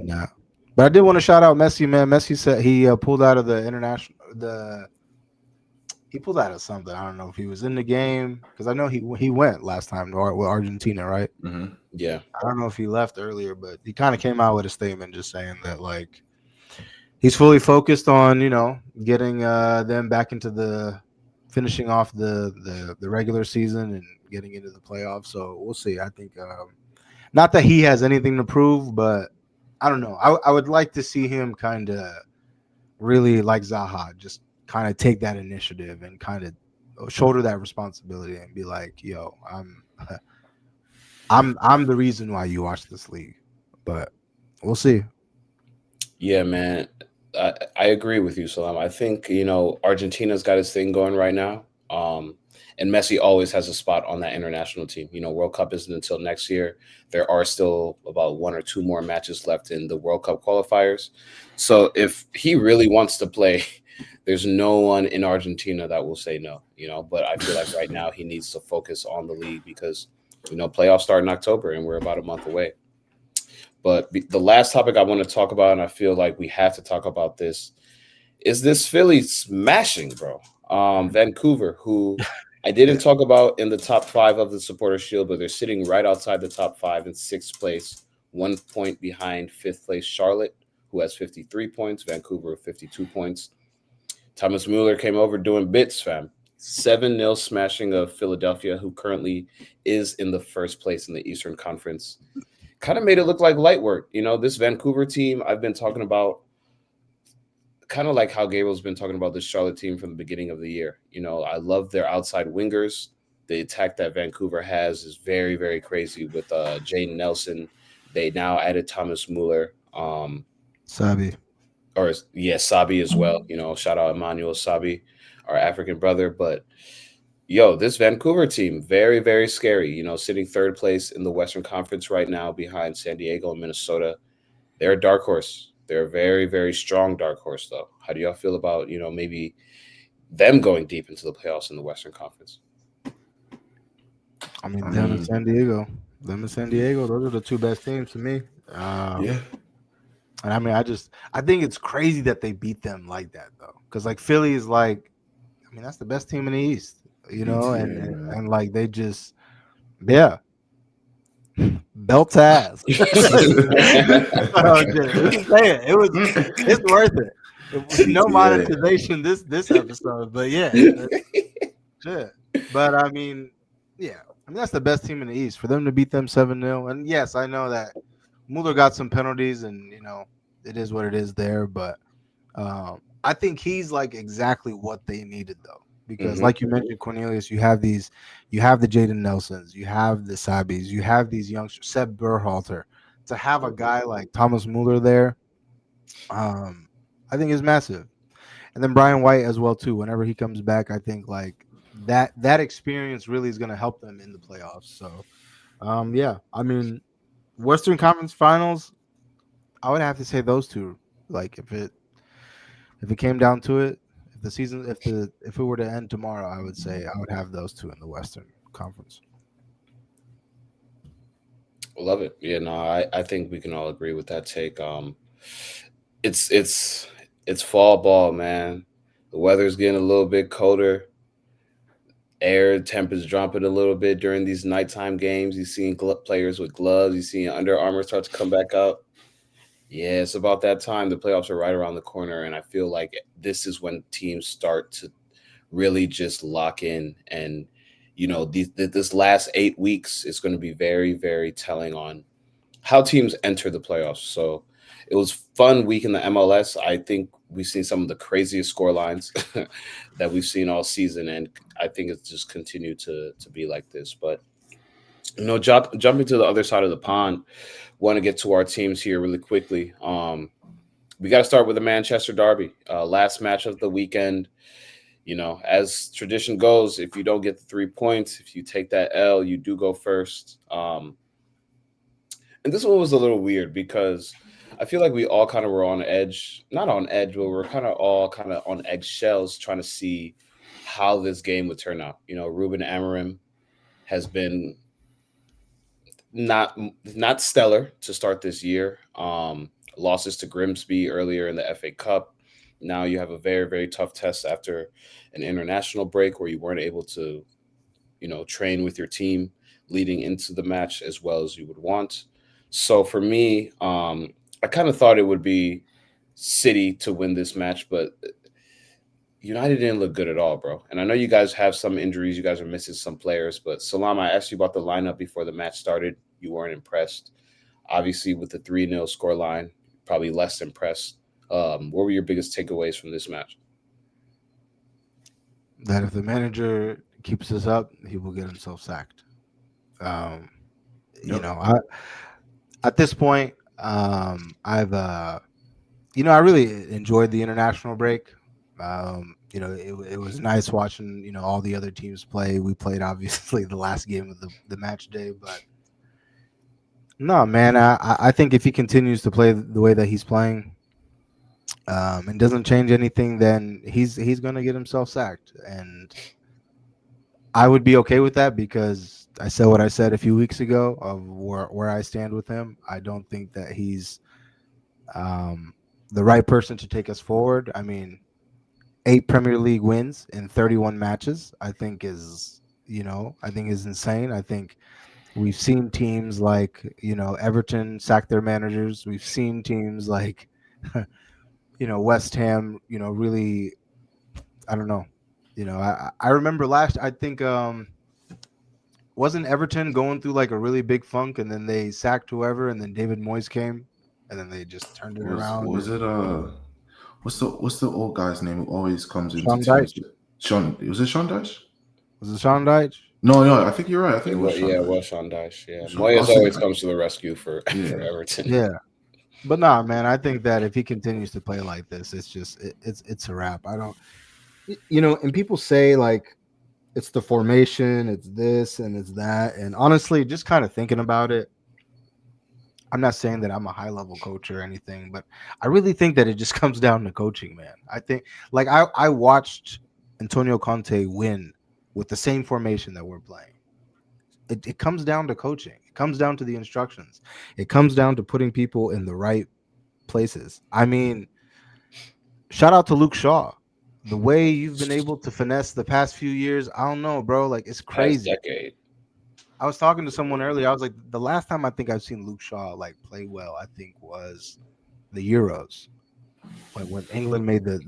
that. But I did want to shout out Messi, man. Messi said he pulled out of he pulled out of something. I don't know if he was in the game, because I know he went last time with Argentina, right? Mm-hmm. Yeah. I don't know if he left earlier, but he kind of came out with a statement just saying that like he's fully focused on getting them back into finishing off the regular season and getting into the playoffs. So we'll see. I think not that he has anything to prove, but I don't know. I would like to see him kind of really, like Zaha, just kind of take that initiative and kind of shoulder that responsibility and be like, yo, I'm the reason why you watch this league. But we'll see. Yeah, man. I agree with you, Salam. I think, Argentina's got his thing going right now. And Messi always has a spot on that international team. World Cup isn't until next year. There are still about 1 or 2 more matches left in the World Cup qualifiers. So if he really wants to play, there's no one in Argentina that will say no, but I feel like right now he needs to focus on the league because, playoffs start in October and we're about a month away. But the last topic I want to talk about, and I feel like we have to talk about this, is this Philly smashing, bro. Vancouver, who I didn't talk about in the top 5 of the Supporter Shield, but they're sitting right outside the top 5 in 6th place, 1 point behind 5th place Charlotte, who has 53 points, Vancouver with 52 points. Thomas Mueller came over doing bits, fam. 7-0 smashing of Philadelphia, who currently is in the 1st place in the Eastern Conference. Kind of made it look like light work. This Vancouver team I've been talking about, kind of like how Gabriel's been talking about this Charlotte team from the beginning of the year. I love their outside wingers. The attack that Vancouver has is very, very crazy with Jaden Nelson. They now added Thomas Mueller. Sabi as well. Shout out Emmanuel Sabi, our African brother. But this Vancouver team, very, very scary. Sitting 3rd place in the Western Conference right now behind San Diego and Minnesota. They're a dark horse. They're a very, very strong dark horse, though. How do y'all feel about, maybe them going deep into the playoffs in the Western Conference? I mean, them and San Diego. Those are the 2 best teams to me. Yeah. And I mean, I think it's crazy that they beat them like that, though. Because, like, Philly is like, I mean, that's the best team in the East, and like, they just, belt ass. We can say it. It's worth it. No monetization this episode, but shit. But I mean, that's the best team in the East. For them to beat them 7-0, and yes, I know that Mueller got some penalties, and it is what it is there. But I think he's like exactly what they needed, though. Because like you mentioned, Cornelius, you have the Jaden Nelsons, you have the Sabis, you have these youngsters, Seb Berhalter. To have a guy like Thomas Mueller there, I think is massive. And then Brian White as well too. Whenever he comes back, I think like that experience really is going to help them in the playoffs. So, I mean, Western Conference Finals, I would have to say those 2. Like if it came down to it. If it were to end tomorrow, I would say I would have those 2 in the Western Conference. Love it. Yeah, no, I think we can all agree with that take. It's fall ball, man. The weather's getting a little bit colder. Air temp is dropping a little bit during these nighttime games. You're seeing players with gloves. You're seeing Under Armour start to come back up. Yeah, it's about that time. The playoffs are right around the corner, and I feel like this is when teams start to really just lock in and, this last 8 weeks is going to be very, very telling on how teams enter the playoffs. So it was fun week in the MLS. I think we've seen some of the craziest score lines that we've seen all season, and I think it's just continued to be like this. But jumping to the other side of the pond, want to get to our teams here really quickly. We got to start with the Manchester Derby, last match of the weekend. As tradition goes, if you don't get the 3 points, if you take that L, you do go first. And this one was a little weird because I feel like we all kind of were on edge, not on edge, but we're kind of all kind of on eggshells trying to see how this game would turn out. Ruben Amorim has been not stellar to start this year. Losses to Grimsby earlier in the FA Cup. Now you have a very, very tough test after an international break where you weren't able to, train with your team leading into the match as well as you would want. So for me, I kind of thought it would be City to win this match, but United didn't look good at all, bro. And I know you guys have some injuries. You guys are missing some players. But Salam, I asked you about the lineup before the match started. You weren't impressed. Obviously, with the 3-0 scoreline, probably less impressed. What were your biggest takeaways from this match? That if the manager keeps this up, he will get himself sacked. At this point, I really enjoyed the international break. It was nice watching, all the other teams play. We played, obviously, the last game of the match day. But, no, man, I think if he continues to play the way that he's playing and doesn't change anything, then he's going to get himself sacked. And I would be okay with that because I said what I said a few weeks ago of where I stand with him. I don't think that he's the right person to take us forward. I mean, 8 Premier League wins in 31 matches, I think is insane. I think we've seen teams like, Everton sack their managers. We've seen teams like, West Ham, really, I don't know. I remember I think, wasn't Everton going through like a really big funk and then they sacked whoever and then David Moyes came and then they just turned it around. Was it what's the old guy's name who always comes into Sean teams? Dyche. Sean, was it Sean Dyche? Was it Sean Dyche? No, I think you're right. I think It was Sean Dyche. Yeah, Sean- Moyes also- always comes to the rescue for Everton. Yeah. But nah, man, I think that if he continues to play like this, it's just it's a wrap. I don't and people say like it's the formation, it's this and it's that. And honestly, just kind of thinking about it, I'm not saying that I'm a high level coach or anything, but I really think that it just comes down to coaching, man. I think like I watched Antonio Conte win with the same formation that we're playing. It comes down to coaching. It comes down to the instructions. It comes down to putting people in the right places. I mean, shout out to Luke Shaw. The way you've been able to finesse the past few years, I don't know, bro. Like, it's crazy. Past decade. I was talking to someone earlier. I was like, the last time I think I've seen Luke Shaw like play well, I think was the Euros when England made the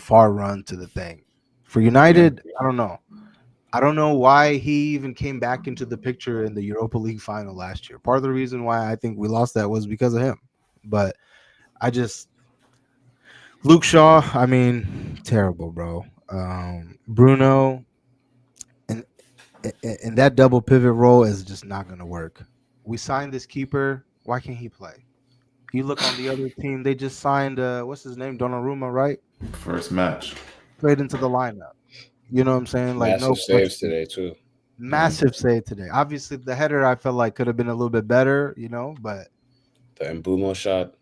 far run to the thing. For United, I don't know. I don't know why he even came back into the picture in the Europa League final last year. Part of the reason why I think we lost that was because of him. But Luke Shaw, I mean, terrible, bro. Bruno and that double pivot role is just not going to work. We signed this keeper. Why can't he play? You look on the other team, they just signed, what's his name? Donnarumma, right? First match. Straight into the lineup. You know what I'm saying? Like Massive saves today, too. Massive save today. Obviously, the header I felt like could have been a little bit better, but the Mbumo shot.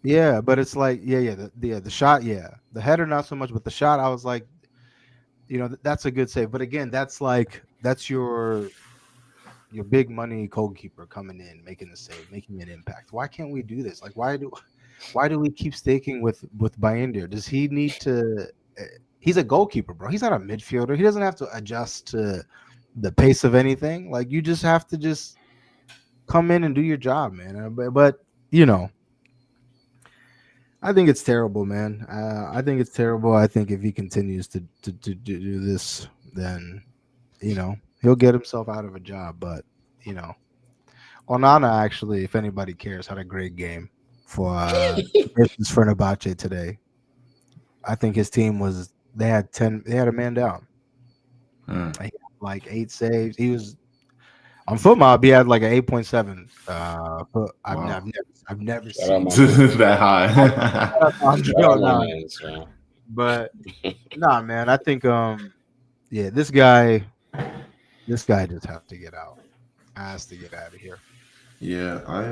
Yeah, but it's like the shot, the header not so much, but the shot I was like, that's a good save. But again, that's your big money goalkeeper coming in, making a save, making an impact. Why can't we do this? Like, why do we keep staking with Bayindir? Does he need to? He's a goalkeeper, bro. He's not a midfielder. He doesn't have to adjust to the pace of anything. Like, you just have to just come in and do your job, man. But I think it's terrible, man. I think it's terrible. I think if he continues to do this, then he'll get himself out of a job. But Onana actually, if anybody cares, had a great game for versus Fenerbahce today. I think his team they had a man down. Hmm. He had like 8 saves. He was on FootMob. He had like an 8.7. But Wow. I've never Shout out seen my that high. Shout out my mans, man. But nah, man. I think yeah, this guy just has to get out. Has to get out of here. Yeah, I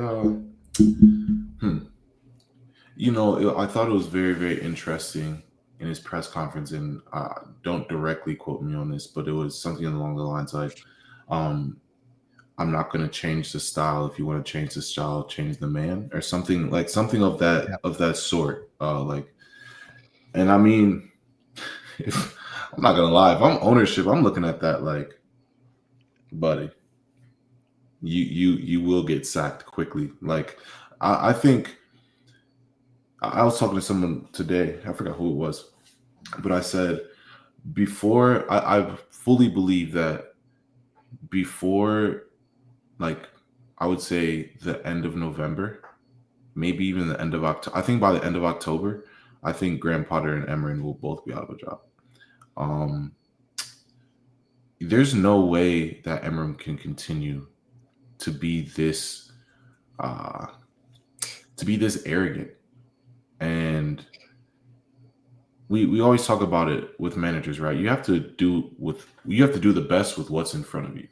thought it was very, very interesting in his press conference, and don't directly quote me on this, but it was something along the lines like, I'm not going to change the style. If you want to change the style, change the man, or something of that sort. And I mean, I'm not gonna lie, if I'm ownership, I'm looking at that like, buddy, you will get sacked quickly. Like, I think I was talking to someone today. I forgot who it was, but I said before I fully believe that before, like, I would say the end of November, maybe even the end of October. I think by the end of October, I think Graham Potter and Emery will both be out of a job. There's no way that Emery can continue to be this arrogant. And we always talk about it with managers, right? You have to do the best with what's in front of you.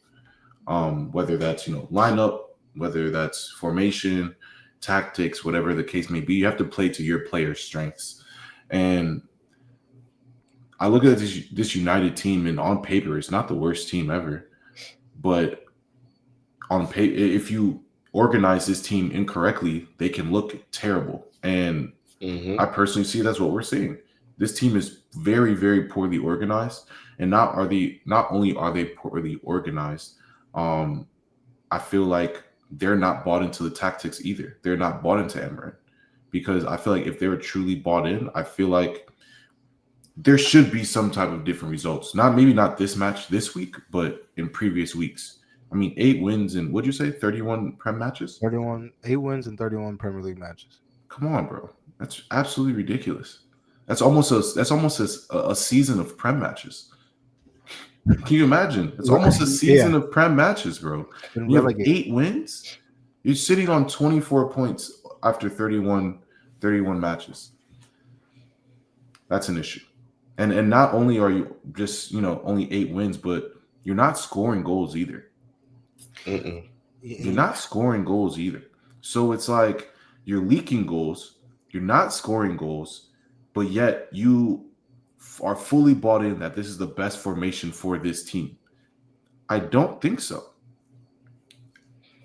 Whether that's lineup, whether that's formation, tactics, whatever the case may be, you have to play to your players' strengths. And I look at this United team, and on paper, it's not the worst team ever. But on paper, if you organize this team incorrectly, they can look terrible. And I personally see that's what we're seeing. This team is very, very poorly organized, and not only are they poorly organized, I feel like they're not bought into the tactics either. They're not bought into Emery, because I feel like if they were truly bought in, I feel like there should be some type of different results. Maybe not this match this week, but in previous weeks. I mean, 8 wins and what'd you say, 31 Prem matches? 8 wins and 31 Premier League matches. Come on, bro. That's absolutely ridiculous. That's almost a season of Prem matches. Can you imagine? It's almost a season of Prem matches, bro. You have 8 wins. You're sitting on 24 points after 31 matches. That's an issue. And not only are you just, only 8 wins, but you're not scoring goals either. You're not scoring goals either. So it's like you're leaking goals. You're not scoring goals, but yet you are fully bought in that this is the best formation for this team. I don't think so.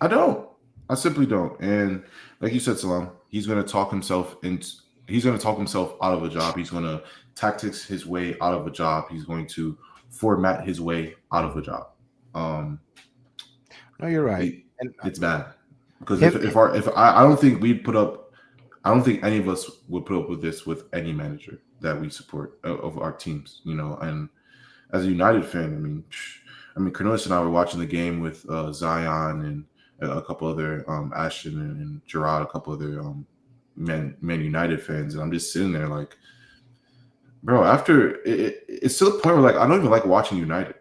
I don't. I simply don't. And like you said, Salam, he's going to talk himself out of a job. He's going to tactics his way out of a job. He's going to format his way out of a job. No, you're right. It's bad because I don't think I don't think any of us would put up with this with any manager that we support of our teams, and as a United fan, I mean, Cornelius and I were watching the game with Zion and a couple other Ashton and Gerard, a couple other Man United fans, and I'm just sitting there like, bro, after it's to the point where like I don't even like watching United.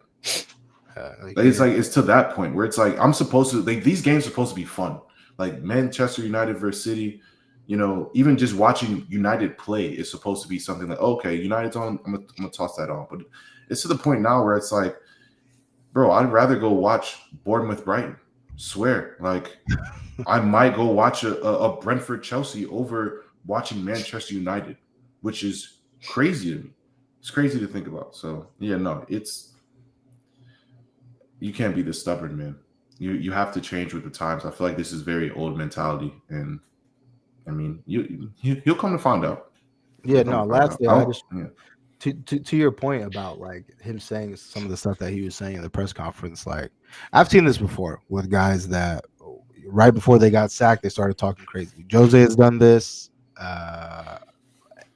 It's to that point where it's like I'm supposed to these games are supposed to be fun, like Manchester United versus City. Even just watching United play is supposed to be something like, okay, United's on, I'm gonna toss that on. But it's to the point now where it's like, bro, I'd rather go watch Bournemouth Brighton. Swear, like I might go watch a Brentford Chelsea over watching Manchester United, which is crazy to me. It's crazy to think about. So yeah, no, you can't be this stubborn, man. You have to change with the times. I feel like this is very old mentality, and I mean, he'll come to find out. Yeah, no. Lastly, to your point about like him saying some of the stuff that he was saying in the press conference, like I've seen this before with guys that right before they got sacked, they started talking crazy. Jose has done this.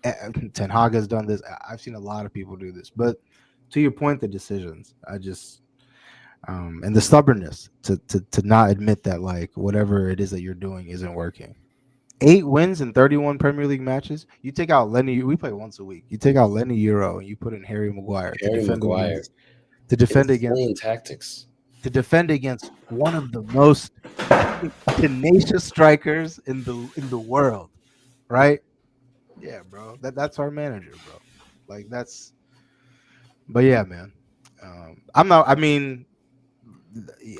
Ten Hag has done this. I've seen a lot of people do this. But to your point, the decisions, I just and the stubbornness to not admit that like whatever it is that you're doing isn't working. 8 wins in 31 Premier League matches. You take out Lenny. We play once a week. You take out Lenny Euro and you put in Harry Maguire Harry Maguire. to defend against Insane tactics. one of the most tenacious strikers in the world, right? Yeah, bro. That's our manager, bro. Like that's. But yeah, man. I'm not. I mean,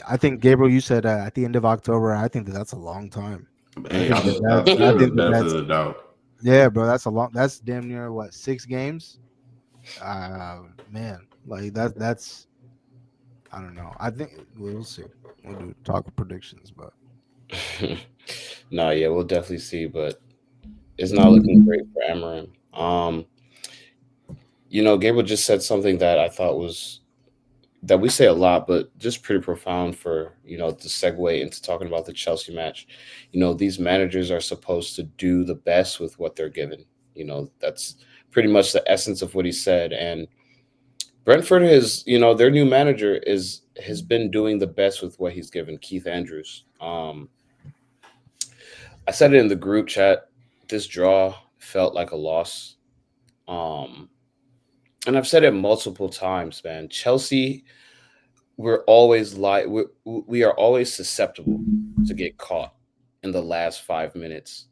I think Gabriel, you said at the end of October. I think that's a long time. Hey, I think that's I the think benefit that's of the doubt. yeah, bro. That's damn near what 6 games. Man, like that's. I don't know. I think we'll see. We'll do talk predictions, but No, yeah, we'll definitely see, but it's not looking great for Amarim. Gabriel just said something that I thought was that we say a lot, but just pretty profound for to segue into talking about the Chelsea match. These managers are supposed to do the best with what they're given. That's pretty much the essence of what he said. And Brentford is, their new manager has been doing the best with what he's given, Keith Andrews. I said it in the group chat. This draw felt like a loss. And I've said it multiple times, man. Chelsea, we're always we are always susceptible to get caught in the last 5 minutes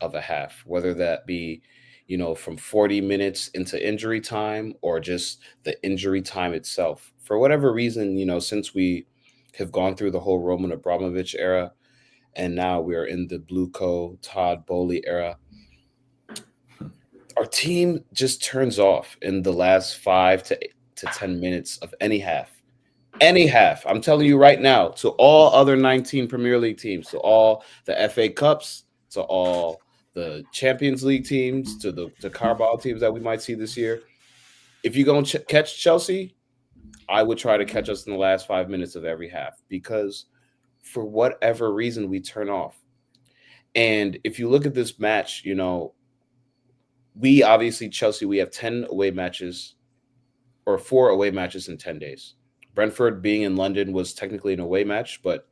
of a half, whether that be, from 40 minutes into injury time or just the injury time itself. For whatever reason, since we have gone through the whole Roman Abramovich era and now we are in the Blueco Todd Bowley era, our team just turns off in the last 5 to 10 minutes of any half. Any half. I'm telling you right now, to all other 19 Premier League teams, to all the FA Cups, to all the Champions League teams, to the Carabao teams that we might see this year. If you're going to catch Chelsea, I would try to catch us in the last 5 minutes of every half because for whatever reason, we turn off. And if you look at this match, we obviously, Chelsea, we have 10 away matches or 4 away matches in 10 days. Brentford being in London was technically an away match, but,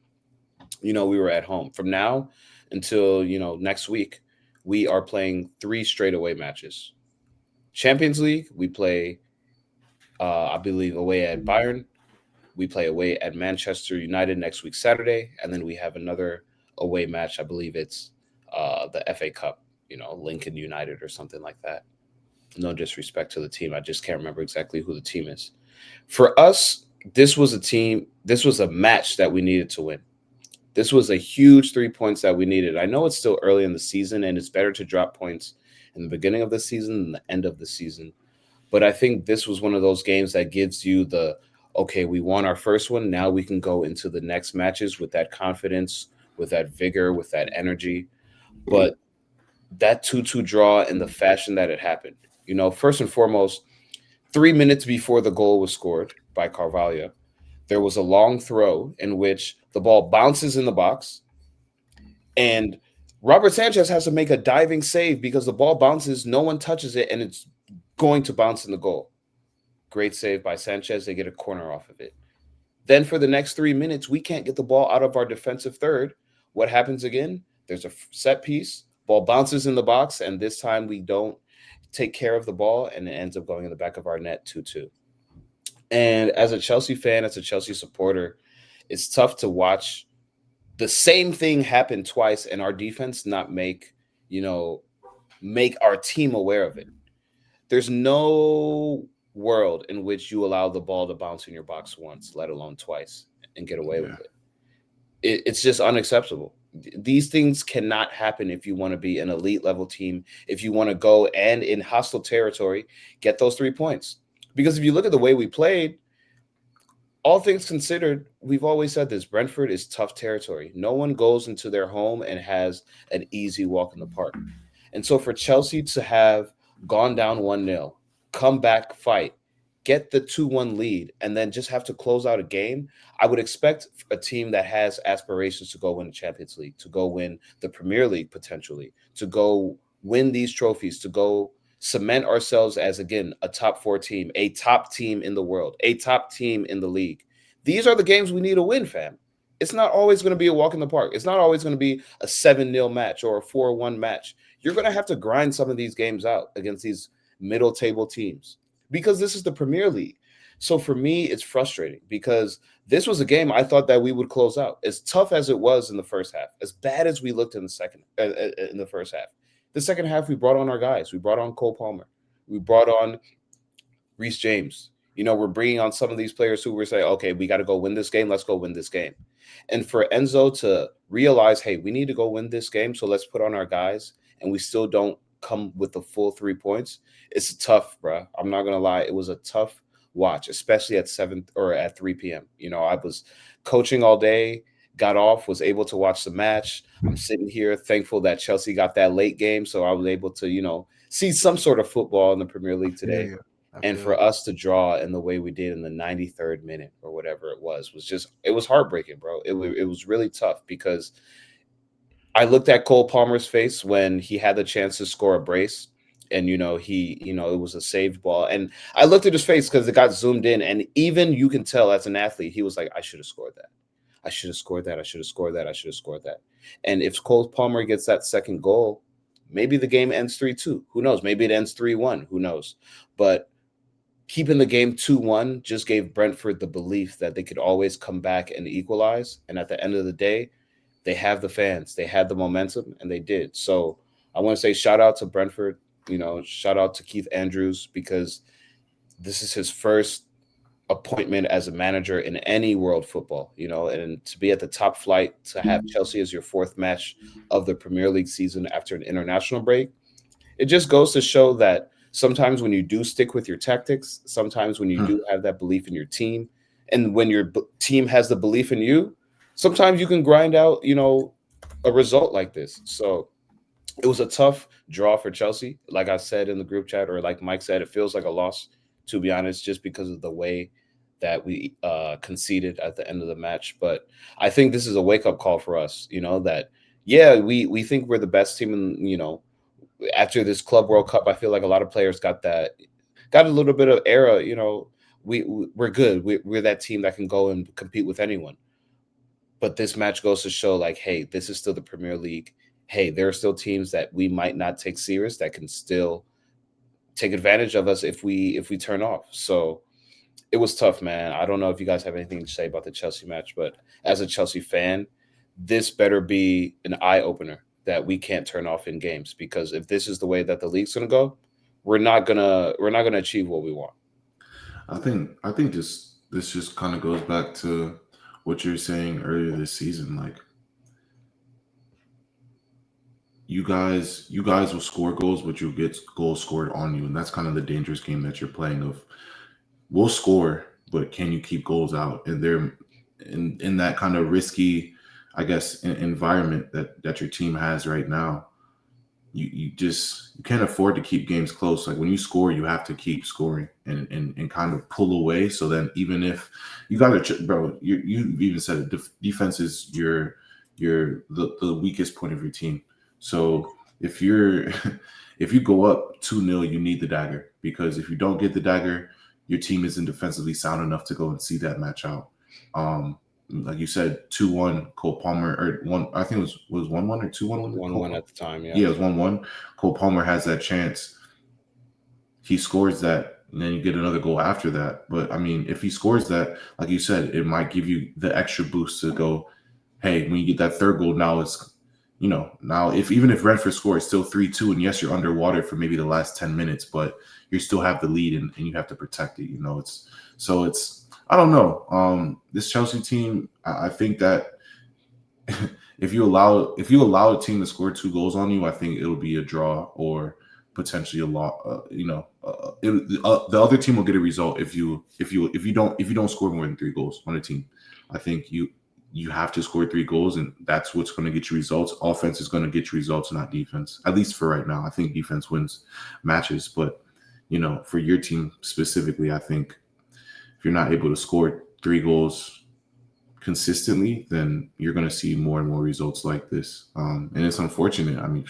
we were at home. From now until, next week, we are playing 3 straight away matches. Champions League, we play, I believe, away at Bayern. We play away at Manchester United next week, Saturday. And then we have another away match. I believe it's the FA Cup, Lincoln United or something like that. No disrespect to the team. I just can't remember exactly who the team is. For us, this was a match that we needed to win. This was a huge 3 points that we needed. I know it's still early in the season and it's better to drop points in the beginning of the season than the end of the season. But I think this was one of those games that gives you okay, we won our first one. Now we can go into the next matches with that confidence, with that vigor, with that energy. But that 2-2 draw in the fashion that it happened, first and foremost, 3 minutes before the goal was scored by Carvalho, there was a long throw in which the ball bounces in the box and Robert Sanchez has to make a diving save because the ball bounces, no one touches it, and it's going to bounce in the goal. Great save by Sanchez. They get a corner off of it. Then for the next 3 minutes, we can't get the ball out of our defensive third. What happens again? There's a set piece, ball bounces in the box, and this time we don't take care of the ball, and it ends up going in the back of our net 2-2. And as a Chelsea fan, as a Chelsea supporter, it's tough to watch the same thing happen twice and our defense not make our team aware of it. There's no world in which you allow the ball to bounce in your box once, let alone twice, and get away with it. It's just unacceptable. These things cannot happen if you want to be an elite level team, if you want to go and in hostile territory, get those 3 points. Because if you look at the way we played, all things considered, we've always said this, Brentford is tough territory. No one goes into their home and has an easy walk in the park. And so for Chelsea to have gone down 1-0, come back, fight, get the 2-1 lead, and then just have to close out a game, I would expect a team that has aspirations to go win the Champions League, to go win the Premier League potentially, to go win these trophies, to go cement ourselves as, again, a top 4 team, a top team in the world, a top team in the league. These are the games we need to win, fam. It's not always going to be a walk in the park. It's not always going to be a 7-0 match or a 4-1 match. You're going to have to grind some of these games out against these middle table teams because this is the Premier League. So for me, it's frustrating because this was a game I thought that we would close out. As tough as it was in the first half, as bad as we looked in the first half. The second half, we brought on our guys. We brought on Cole Palmer. We brought on Reece James. You know, we're bringing on some of these players who were saying, okay, we got to go win this game. Let's go win this game. And for Enzo to realize, hey, we need to go win this game, so let's put on our guys, and we still don't come with the full 3 points, it's tough, bro. I'm not going to lie. It was a tough watch, especially at 7 or at 3 p.m. You know, I was coaching all day, got off, was able to watch the match. I'm sitting here thankful that Chelsea got that late game, so I was able to, you know, see some sort of football in the Premier League today. And for us to draw in the way we did in the 93rd minute or whatever it was just, it was heartbreaking, bro. It was really tough because I looked at Cole Palmer's face when he had the chance to score a brace. And, you know, it was a saved ball. And I looked at his face because it got zoomed in. And even you can tell as an athlete, he was like, I should have scored that. I should have scored that. I should have scored that. I should have scored that. And if Cole Palmer gets that second goal, maybe the game ends 3-2. Who knows? Maybe it ends 3-1. Who knows? But keeping the game 2-1 just gave Brentford the belief that they could always come back and equalize. And at the end of the day, they have the fans. They had the momentum, and they did. So I want to say shout out to Brentford. You know, shout out to Keith Andrews because this is his first appointment as a manager in any world football, you know, and to be at the top flight, to have Chelsea as your 4th match of the Premier League season after an international break. It just goes to show that sometimes when you do stick with your tactics, sometimes when you do have that belief in your team, and when your team has the belief in you, sometimes you can grind out, you know, a result like this. So it was a tough draw for Chelsea. Like I said in the group chat, or like Mike said, it feels like a loss, to be honest, just because of the way that we conceded at the end of the match. But I think this is a wake-up call for us, you know, that, yeah, we think we're the best team in, you know, after this Club World Cup, I feel like a lot of players got a little bit of era, you know, we're good. We're that team that can go and compete with anyone. But this match goes to show, like, hey, this is still the Premier League. Hey, there are still teams that we might not take serious that can still take advantage of us if we turn off. So it was tough, man. I don't know if you guys have anything to say about the Chelsea match, but as a Chelsea fan, this better be an eye-opener that we can't turn off in games, because if this is the way that the league's going to go, we're not gonna achieve what we want. I think this just kind of goes back to what you're saying earlier this season. Like, you guys will score goals, but you'll get goals scored on you, and that's kind of the dangerous game that you're playing. Of, we'll score, but can you keep goals out? And they're in that kind of risky, I guess, environment that your team has right now. You can't afford to keep games close. Like, when you score, you have to keep scoring and kind of pull away. So then, even if you got to, bro, you even said it, defense is the weakest point of your team. So if you go up 2-0, you need the dagger, because if you don't get the dagger, your team isn't defensively sound enough to go and see that match out. Like you said, 2-1, Cole Palmer, or one, I think it was 1-1 or 2-1. 1-1 at the time, yeah. Yeah, it was 1-1. Cole Palmer has that chance. He scores that, and then you get another goal after that. But I mean, if he scores that, like you said, it might give you the extra boost to go, hey, when you get that third goal, now it's, you know, now even if Brentford score, it's still 3-2, and yes, you're underwater for maybe the last 10 minutes, but you still have the lead, and you have to protect it. You know, it's I don't know. This Chelsea team, I think that if you allow a team to score 2 goals on you, I think it'll be a draw or potentially a loss. The other team will get a result if you don't score more than 3 goals on a team. I think you have to score 3 goals, and that's what's going to get you results. Offense is going to get you results, not defense. At least for right now, I think defense wins matches. But, you know, for your team specifically, I think if you're not able to score 3 goals consistently, then you're going to see more and more results like this. And it's unfortunate. I mean,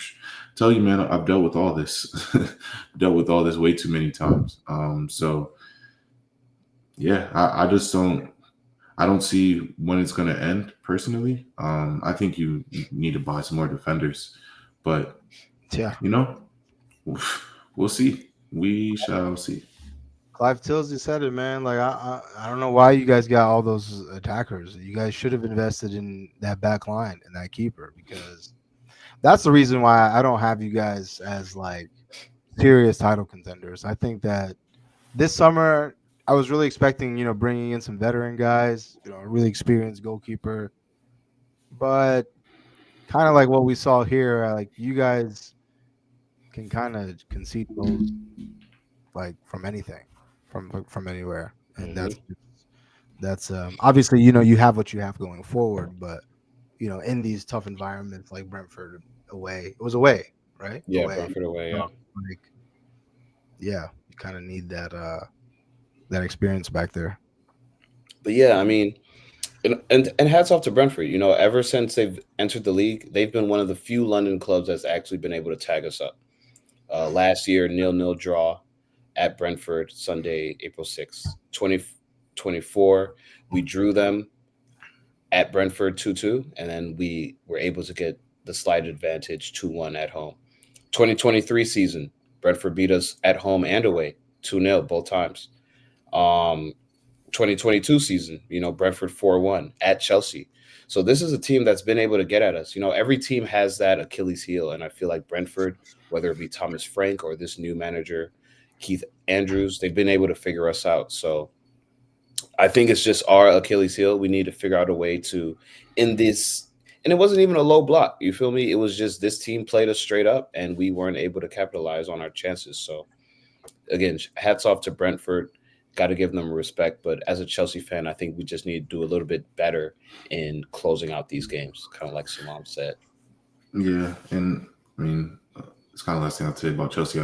tell you, man, I've dealt with all this, dealt with all this way too many times. So yeah, I just I don't see when it's going to end personally. I think you need to buy some more defenders, but Yeah. you know, we'll see. We shall see. Clive Tilsey said it, man. Like I don't know why you guys got all those attackers. You guys should have invested in that back line and that keeper, because that's the reason why I don't have you guys as like serious title contenders. I think that this summer I was really expecting, bringing in some veteran guys, a really experienced goalkeeper, but kind of like what we saw here, like you guys can kind of concede goals like from anything, from anywhere, and Mhm. that's obviously you have what you have going forward, but in these tough environments like Brentford away, it was away, right? Yeah, Away, Brentford away. Yeah. like yeah, you kind of need that experience back there. But yeah, I mean, and hats off to Brentford. Ever since they've entered the league, they've been one of the few London clubs that's actually been able to tag us up. Last year, 0-0 draw at Brentford, Sunday, April 6th, 2024. We drew them at Brentford 2-2, and then we were able to get the slight advantage 2-1 at home. 2023 season, Brentford beat us at home and away 2-0 both times. 2022 season, Brentford 4-1 at Chelsea. So this is a team that's been able to get at us. Every team has that Achilles heel, and I feel like Brentford, whether it be Thomas Frank or this new manager, Keith Andrews, they've been able to figure us out. So I think it's just our Achilles heel. We need to figure out a way to end this. And it wasn't even a low block. You feel me? It was just this team played us straight up, and we weren't able to capitalize on our chances. So again, hats off to Brentford. Got to give them respect. But as a Chelsea fan, I think we just need to do a little bit better in closing out these games, kind of like Salam said. Yeah, and I mean, it's kind of last thing I'll say about Chelsea.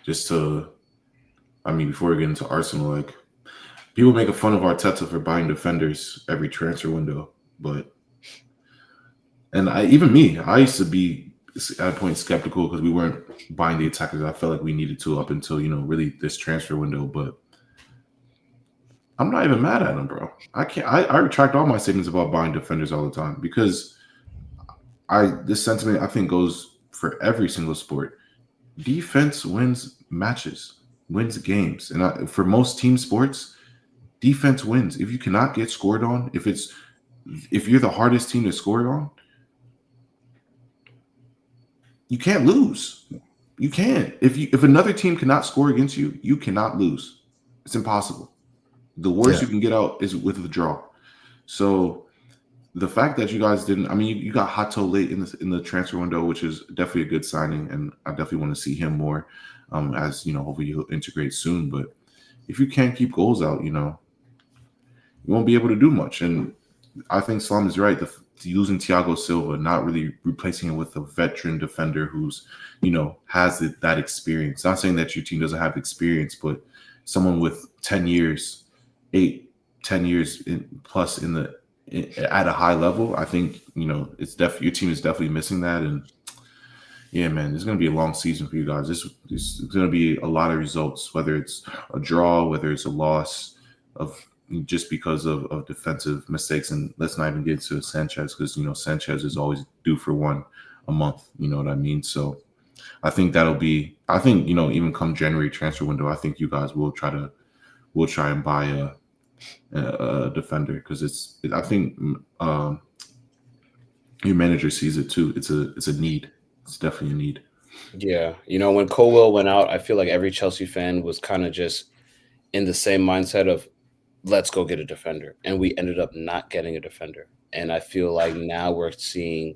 Before we get into Arsenal, like people making fun of Arteta for buying defenders every transfer window, I used to be at a point skeptical because we weren't buying the attackers I felt like we needed to up until really this transfer window, but I'm not even mad at him, bro. I retract all my statements about buying defenders all the time, because this sentiment I think goes for every single sport. Defense wins matches, wins games, and for most team sports, defense wins. If you cannot get scored on, if you're the hardest team to score on, you can't lose. You can't. If another team cannot score against you, you cannot lose. It's impossible. The worst you can get out is with a draw. So the fact that you guys didn't, you got Hato late in the transfer window, which is definitely a good signing, and I definitely want to see him more. As hopefully he'll integrate soon. But if you can't keep goals out, you won't be able to do much. And I think Salam is right. Using Thiago Silva, not really replacing him with a veteran defender who's, has that experience. Not saying that your team doesn't have experience, but someone with 10 years, 10 years plus at a high level, I think, it's definitely, your team is definitely missing that. And yeah, man, it's going to be a long season for you guys. This is going to be a lot of results, whether it's a draw, whether it's a loss just because of defensive mistakes. And let's not even get to Sanchez, because Sanchez is always due for one a month. You know what I mean? So I think even come January transfer window, I think you guys will try and buy a defender, because I think your manager sees it too. It's a need. It's definitely a need. Yeah, when Colwell went out, I feel like every Chelsea fan was kind of just in the same mindset of, let's go get a defender. And we ended up not getting a defender. And I feel like now we're seeing,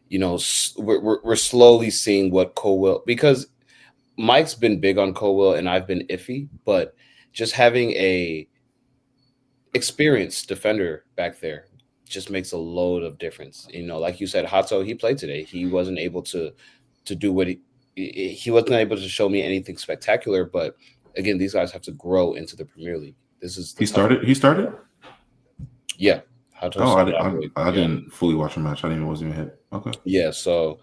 we're slowly seeing what Colwell, because Mike's been big on Colwell and I've been iffy, but just having a experienced defender back there just makes a load of difference. Like you said, Hato, he played today. He wasn't able to do what he wasn't able to show me anything spectacular, but again, these guys have to grow into the Premier League. This is He started. Yeah, Hato Oh, Salihamidzic. I didn't fully watch the match. I didn't even wasn't even hit. Okay. Yeah, so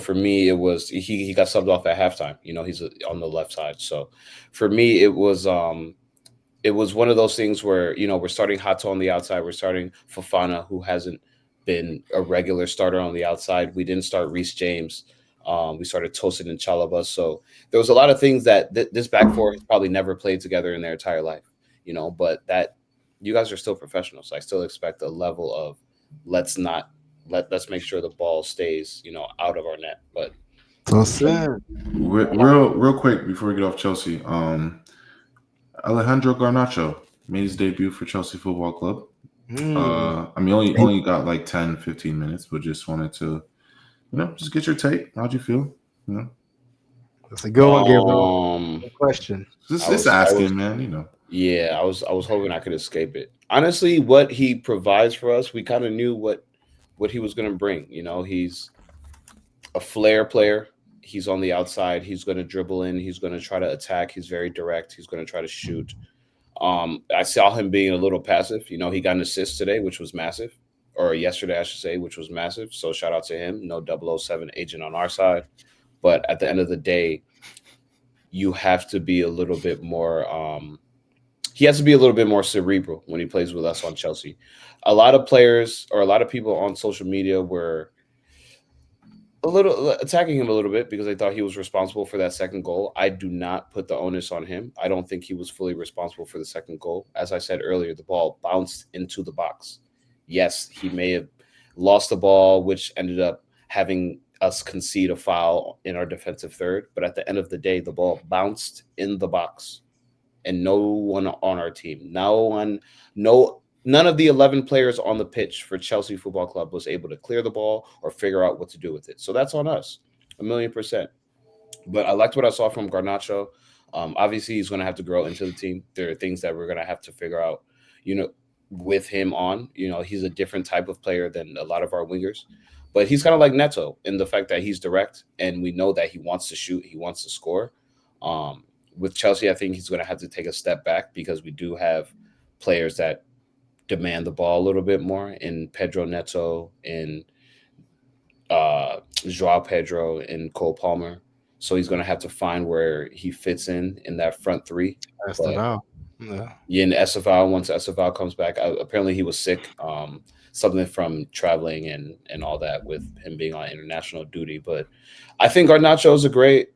for me, it was he got subbed off at halftime. He's on the left side. So for me, it was one of those things where we're starting Hato on the outside. We're starting Fofana, who hasn't been a regular starter on the outside. We didn't start Reece James. We started Tosin and Chalaba. So there was a lot of things that this back four has probably never played together in their entire life. But that you guys are still professionals. So I still expect a level of let's make sure the ball stays out of our net. But real quick before we get off Chelsea, Alejandro Garnacho made his debut for Chelsea Football Club. I mean, only got like 10, 15 minutes, but just wanted to, just get your take. How'd you feel? That's a good one, Gabriel. Good question. Just asking, man. Yeah, I was hoping I could escape it. Honestly, what he provides for us, we kind of knew what he was going to bring. He's a flair player. He's on the outside. He's going to dribble in. He's going to try to attack. He's very direct. He's going to try to shoot. I saw him being a little passive. He got an assist today, which was massive, or yesterday, I should say, which was massive. So shout out to him. No 007 agent on our side. But at the end of the day, you have to be a little bit more he has to be a little bit more cerebral when he plays with us on Chelsea. A lot of players or a lot of people on social media were a little attacking him a little bit because they thought he was responsible for that second goal. I do not put the onus on him. I don't think he was fully responsible for the second goal. As I said earlier, the ball bounced into the box. Yes, he may have lost the ball, which ended up having us concede a foul in our defensive third. But at the end of the day, the ball bounced in the box. And no one on our team, none of the 11 players on the pitch for Chelsea Football Club was able to clear the ball or figure out what to do with it. So that's on us, 1,000,000%. But I liked what I saw from Garnacho. Obviously, he's going to have to grow into the team. There are things that we're going to have to figure out, with him on. He's a different type of player than a lot of our wingers. But he's kind of like Neto in the fact that he's direct, and we know that he wants to shoot, he wants to score. With Chelsea, I think he's going to have to take a step back because we do have players that demand the ball a little bit more in Pedro Neto, in Joao Pedro, and Cole Palmer. So he's going to have to find where he fits in that front three. Yeah, in Esteval, once Esteval comes back, apparently he was sick, something from traveling and all that with him being on international duty. But I think Garnacho is a great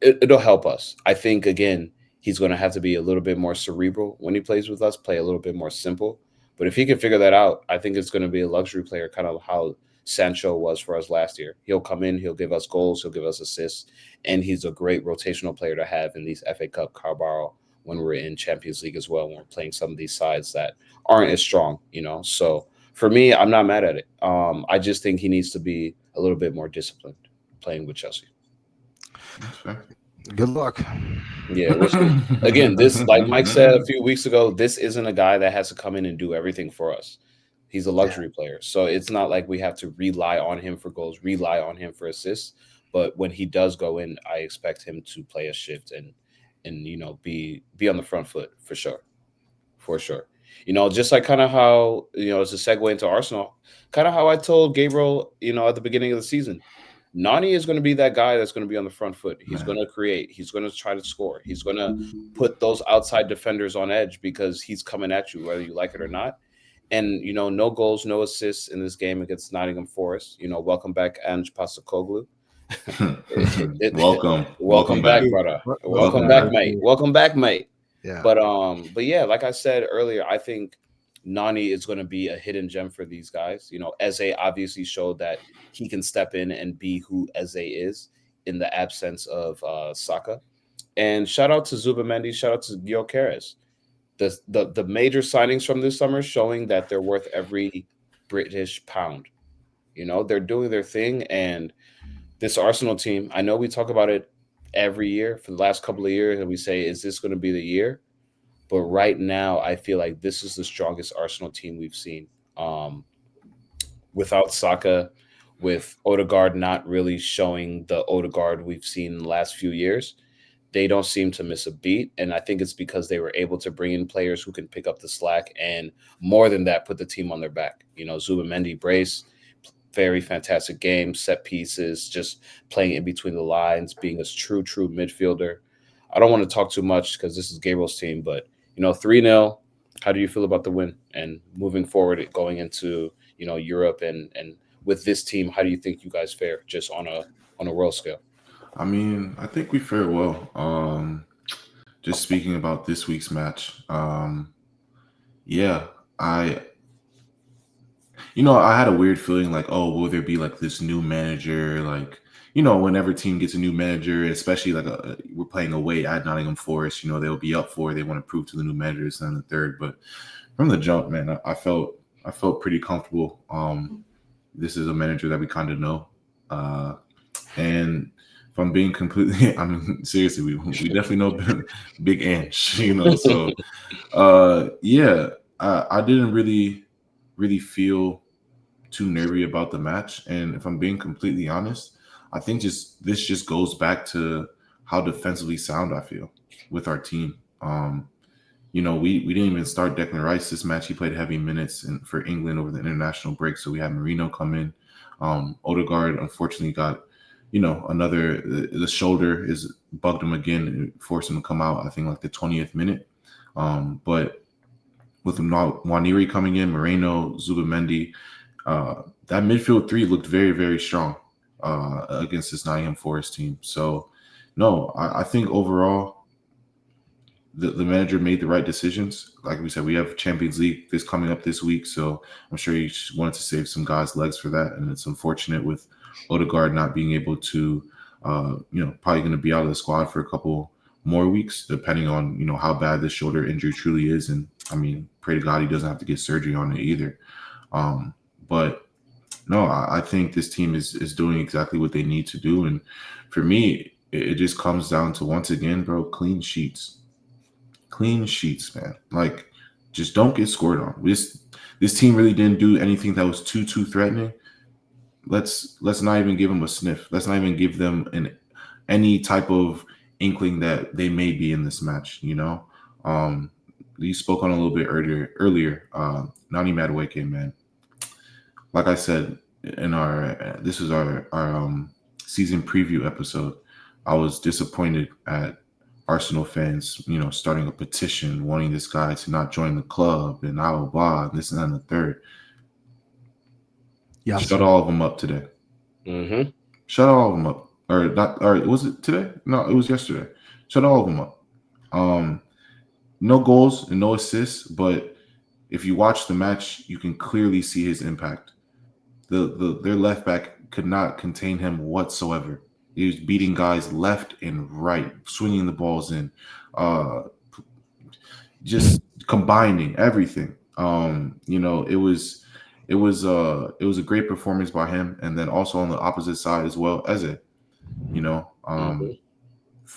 it'll help us. I think, again, he's going to have to be a little bit more cerebral when he plays with us, play a little bit more simple. But if he can figure that out, I think it's going to be a luxury player, kind of how Sancho was for us last year. He'll come in, he'll give us goals, he'll give us assists, and he's a great rotational player to have in these FA Cup, Carabao, when we're in Champions League as well, when we're playing some of these sides that aren't as strong, So for me, I'm not mad at it. I just think he needs to be a little bit more disciplined playing with Chelsea. That's fair. Good luck. Yeah. Again, this, like Mike said a few weeks ago, this isn't a guy that has to come in and do everything for us. He's a luxury player. So it's not like we have to rely on him for goals, rely on him for assists. But when he does go in, I expect him to play a shift and be on the front foot for sure. For sure. Just like kind of how, as a segue into Arsenal, kind of how I told Gabriel, at the beginning of the season, Nani is going to be that guy that's going to be on the front foot. He's going to create. He's going to try to score. He's going to put those outside defenders on edge because he's coming at you, whether you like it or not. And, no goals, no assists in this game against Nottingham Forest. Welcome back, Ange Postecoglou. Welcome back, brother. Welcome back, mate. Welcome back, mate. Yeah. But yeah, like I said earlier, I think Nani is going to be a hidden gem for these guys. Eze obviously showed that he can step in and be who Eze is in the absence of Saka. And shout out to Zubamendi, shout out to Gyökeres. The major signings from this summer showing that they're worth every British pound. They're doing their thing. And this Arsenal team, I know we talk about it every year for the last couple of years, and we say, is this going to be the year? But right now, I feel like this is the strongest Arsenal team we've seen. Without Saka, with Odegaard not really showing the Odegaard we've seen in the last few years, they don't seem to miss a beat. And I think it's because they were able to bring in players who can pick up the slack and more than that, put the team on their back. Zubimendi brace, very fantastic game, set pieces, just playing in between the lines, being a true midfielder. I don't want to talk too much because this is Gabriel's team, but 3-0. How do you feel about the win and moving forward, going into Europe and with this team? How do you think you guys fare just on a world scale? I mean, I think we fared well. Just speaking about this week's match, yeah, I had a weird feeling like, oh, will there be like this new manager? Like, whenever team gets a new manager, especially like we're playing away at Nottingham Forest, they'll be up for it. They want to prove to the new manager this and the third. But from the jump, man, I felt pretty comfortable. This is a manager that we kind of know, and if I'm being completely, I mean, seriously, we definitely know Big Ange, So, yeah, I didn't really feel too nervy about the match. And if I'm being completely honest, I think this just goes back to how defensively sound I feel with our team. We didn't even start Declan Rice this match. He played heavy minutes for England over the international break. So we had Marino come in. Odegaard unfortunately got, the shoulder is bugged him again and forced him to come out, I think like the 20th minute. But with Nwaneri coming in, Moreno, Zubimendi, that midfield three looked very, very strong against this Nottingham Forest team. So, no, I think overall the manager made the right decisions. Like we said, we have Champions League coming up this week, so I'm sure he wanted to save some guys' legs for that. And it's unfortunate with Odegaard not being able to, probably going to be out of the squad for a couple more weeks, depending on, how bad this shoulder injury truly is. And I mean, pray to God he doesn't have to get surgery on it either. But no, I think this team is doing exactly what they need to do. And for me, it just comes down to, once again, bro, clean sheets, man. Like, just don't get scored on. This team really didn't do anything that was too threatening. Let's not even give them a sniff. Let's not even give them any type of inkling that they may be in this match. You spoke on a little bit earlier. Nani Madueke, man. Like I said in this is our season preview episode, I was disappointed at Arsenal fans, starting a petition wanting this guy to not join the club and blah, and this and that and the third. Yeah, shut all of them up today. Mm-hmm. Shut all of them up, or not? Or was it today? No, it was yesterday. Shut all of them up. No goals and no assists, but if you watch the match, you can clearly see his impact. Their left back could not contain him whatsoever. He was beating guys left and right, swinging the balls in, just combining everything. It was a great performance by him, and then also on the opposite side as well, Eze.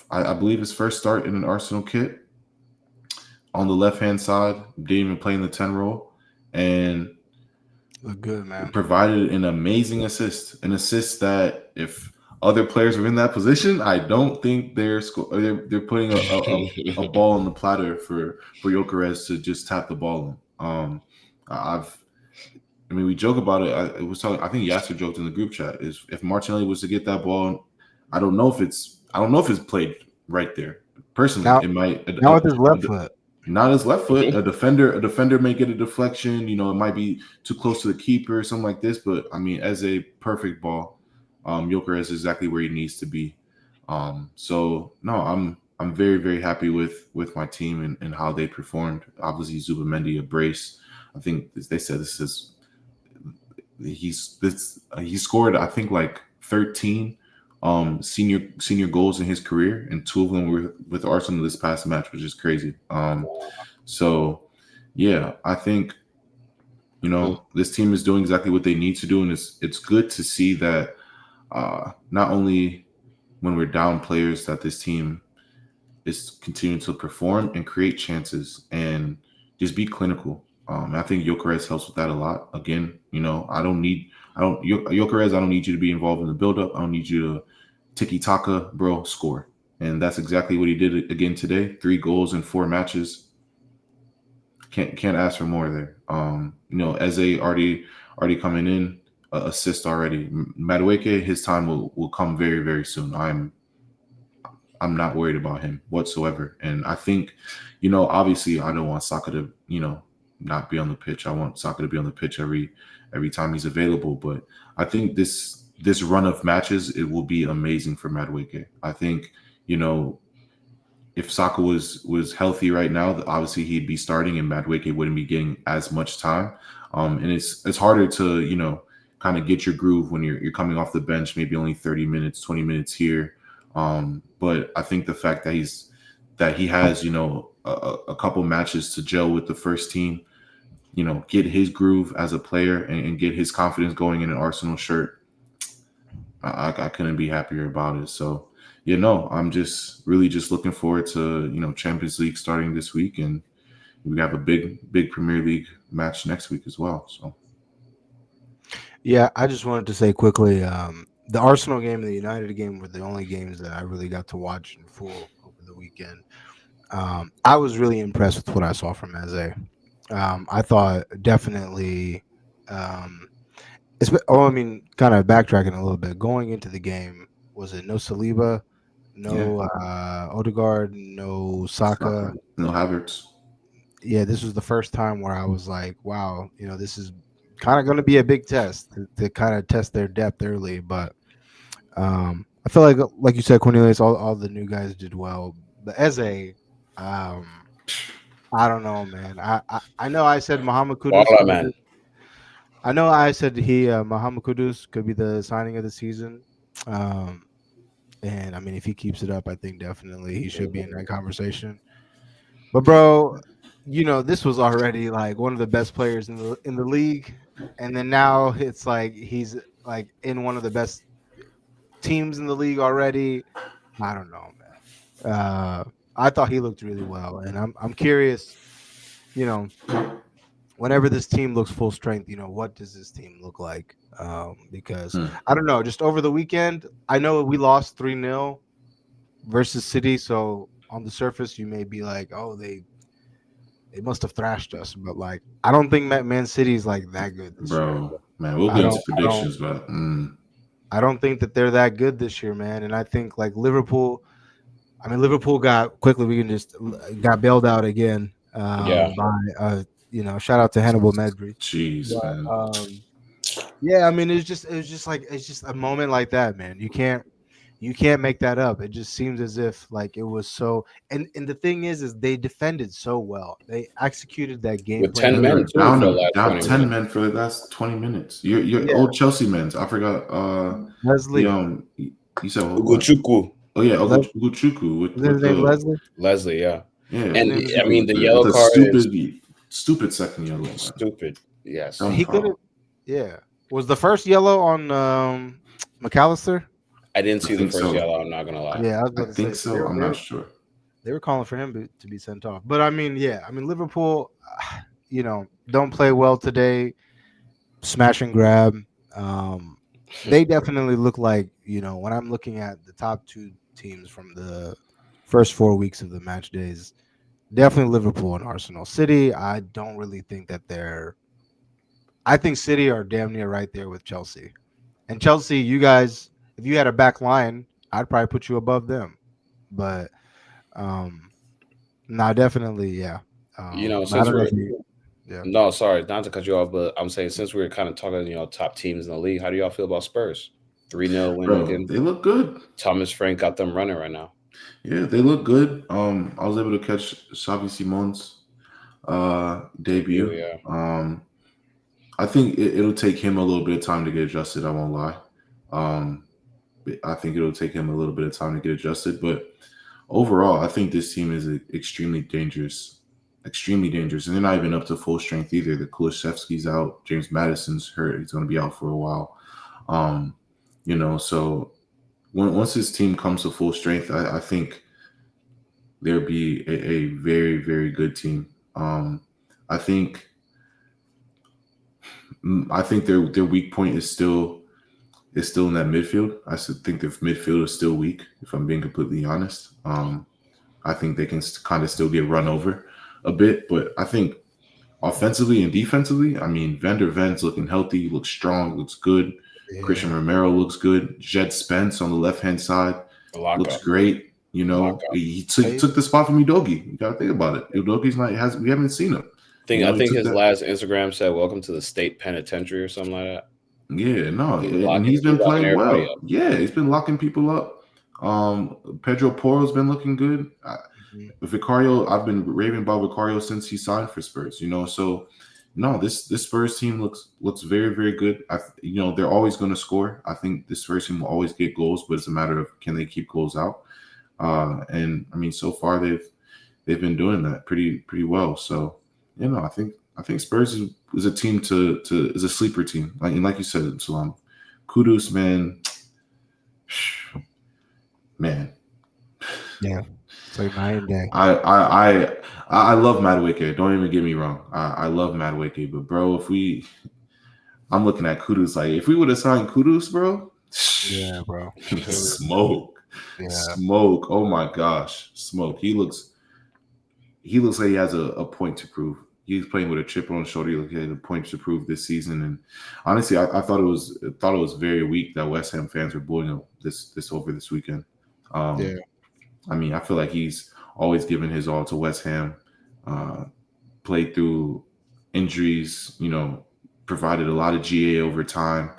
I believe his first start in an Arsenal kit on the left-hand side, didn't even play in the 10 role, and look good, man. Provided an amazing assist, that if other players were in that position, I don't think they're putting a ball on the platter for Gyökeres to just tap the ball in. We joke about it. I think Yasser joked in the group chat, is if Martinelli was to get that ball, I don't know if it's played right there. Personally, it might. Not with his left foot. Not his left foot. A defender may get a deflection. It might be too close to the keeper, something like this. But I mean, as a perfect ball, Gyökeres is exactly where he needs to be. So no, I'm very, very happy with my team and how they performed. Obviously, Zubimendi, a brace. I think they said he scored, I think, like 13 senior goals in his career, and 2 of them were with Arsenal this past match, which is crazy. So yeah, I think this team is doing exactly what they need to do, and it's good to see that not only when we're down players, that this team is continuing to perform and create chances and just be clinical. I think Gyökeres helps with that a lot. Again, Gyökeres, I don't need you to be involved in the buildup. I don't need you to tiki-taka, bro, score. and that's exactly what he did again today. 3 goals in 4 matches. Can't ask for more there. Eze already coming in, assist already. Madueke, his time will come very, very soon. I'm not worried about him whatsoever. And I think, obviously I don't want Saka to, not be on the pitch. I want Saka to be on the pitch every time he's available. But I think this run of matches, it will be amazing for Madueke. I think, if Saka was healthy right now, obviously he'd be starting and Madueke wouldn't be getting as much time. And it's harder to, kind of get your groove when you're coming off the bench, maybe only 30 minutes, 20 minutes here. But I think the fact that he has, a couple matches to gel with the first team, get his groove as a player and get his confidence going in an Arsenal shirt, I couldn't be happier about it. So, I'm just really just looking forward to, Champions League starting this week, and we have a big Premier League match next week as well. So, Yeah, I just wanted to say quickly, the Arsenal game and the United game were the only games that I really got to watch in full over the weekend. I was really impressed with what I saw from Eze. I thought definitely, kind of backtracking a little bit, going into the game, was it no Saliba, no Odegaard, no Saka? No Havertz. Yeah, this was the first time where I was like, wow, this is kind of going to be a big test to kind of test their depth early. But I feel like you said, Cornelius, all the new guys did well. But Eze, I don't know, man. I know I said Muhammad Kudus. Voila, man. I know I said Muhammad Kudus could be the signing of the season. And I mean, if he keeps it up, I think definitely he should be in that conversation. But bro, this was already like one of the best players in the league, and then now it's like he's like in one of the best teams in the league already. I don't know, man. I thought he looked really well, and I'm curious, whenever this team looks full strength, what does this team look like? Because I don't know, just over the weekend, I know we lost 3-0 versus City, so on the surface you may be like, oh, they must have thrashed us, but like I don't think Man City's like that good this year. Man, we'll get into predictions, but I don't think that they're that good this year, man. And I think like Liverpool got bailed out again. By shout out to Hannibal Medbury. Jeez, man. Yeah, I mean it's just a moment like that, man. You can't make that up. It just seems as if like it was so. And the thing is they defended so well. They executed that game with 10 men down 10 men for the last 20 minutes. Your old Chelsea men. I forgot. Leslie. You said Ugochukwu. Oh yeah, Ugochukwu with his name Leslie. Leslie, yeah. Yeah, and I mean the yellow card stupid second yellow. Man. Stupid. Yes. He could have. Yeah. Was the first yellow on McAllister? I didn't see the first yellow. I'm not gonna lie. Yeah, I think so. I'm not sure. They were calling for him to be sent off, but I mean, Liverpool, don't play well today. Smash and grab. They definitely look like when I'm looking at the top 2 teams from the first 4 weeks of the match days, definitely Liverpool and Arsenal. City, I don't really think that they're. I think City are damn near right there with Chelsea, and Chelsea, you guys. If you had a back line, I'd probably put you above them. But definitely, yeah. Since no, sorry, not to cut you off, but I'm saying since we're kind of talking, top teams in the league, how do y'all feel about Spurs? 3-0 win again. They look good. Thomas Frank got them running right now. Yeah, they look good. I was able to catch Xavi Simon's debut. Yeah. I think it'll take him a little bit of time to get adjusted. I won't lie. I think it'll take him a little bit of time to get adjusted, but overall, I think this team is extremely dangerous, and they're not even up to full strength either. The Kulusevski's out, James Maddison's hurt; he's going to be out for a while. So once this team comes to full strength, I think there'll be a very, very good team. I think their weak point is still is still in that midfield. I still think the midfield is still weak, if I'm being completely honest. I think they can kind of still get run over a bit, but I think offensively and defensively, I mean, Van der Ven's looking healthy, looks strong, looks good. Yeah. Christian Romero looks good. Jed Spence on the left-hand side looks great. You know, he took the spot from Udogie. You got to think about it. Udogie's we haven't seen him. I think his last Instagram said "Welcome to the State Penitentiary" or something like that. Yeah, no, and he's been playing well. Up. Yeah, he's been locking people up. Pedro Porro's been looking good. Vicario, I've been raving about Vicario since he signed for Spurs. You know, so no, this Spurs team looks very, very good. They're always going to score. I think this Spurs team will always get goals, but it's a matter of can they keep goals out. And I mean, so far they've been doing that pretty well. So I think Spurs is a team is a sleeper team. Like you said, Salam, Kudus, man. Yeah, it's like night and day. I love Madueke. Don't even get me wrong. I love Madueke, but bro, I'm looking at Kudus. Like if we would have signed Kudus, bro. Yeah, bro. Smoke. Yeah. Smoke. Oh my gosh. Smoke. He looks like he has a point to prove. He's playing with a chip on his shoulder. He has a point to prove this season. And honestly, I thought it was very weak that West Ham fans were booing him this weekend. Yeah. I mean, I feel like he's always given his all to West Ham. Played through injuries, provided a lot of GA over time,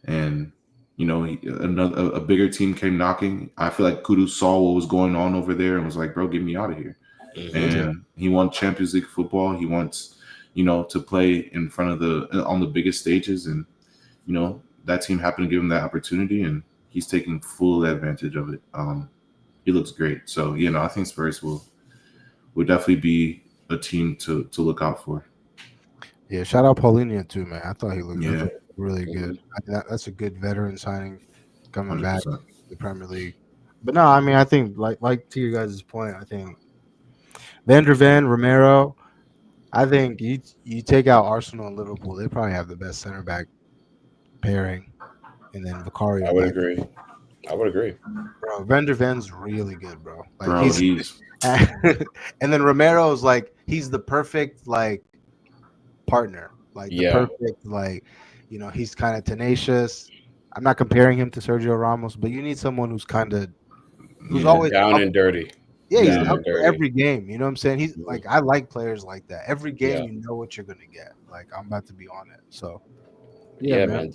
and a bigger team came knocking. I feel like Kudu saw what was going on over there and was like, bro, get me out of here. Mm-hmm. And he wants Champions League football. He wants, to play in front of on the biggest stages. And, that team happened to give him that opportunity and he's taking full advantage of it. He looks great. So, I think Spurs will definitely be a team to look out for. Yeah, shout out Paulinho too, man. I thought he looked really good. I think that's a good veteran signing coming 100%. Back to the Premier League. But no, I mean, I think like to your guys' point, I think Van der Ven, Romero, I think you take out Arsenal and Liverpool, they probably have the best center back pairing, and then Vicario. I would agree. Bro, Van der Ven's really good, bro. Like bro, he's and then Romero's like he's the perfect partner. The perfect he's kind of tenacious. I'm not comparing him to Sergio Ramos, but you need someone who's always down and dirty. Yeah, he's up for every game. You know what I'm saying? He's I like players like that. Every game you know what you're gonna get. Like I'm about to be on it. So yeah, man.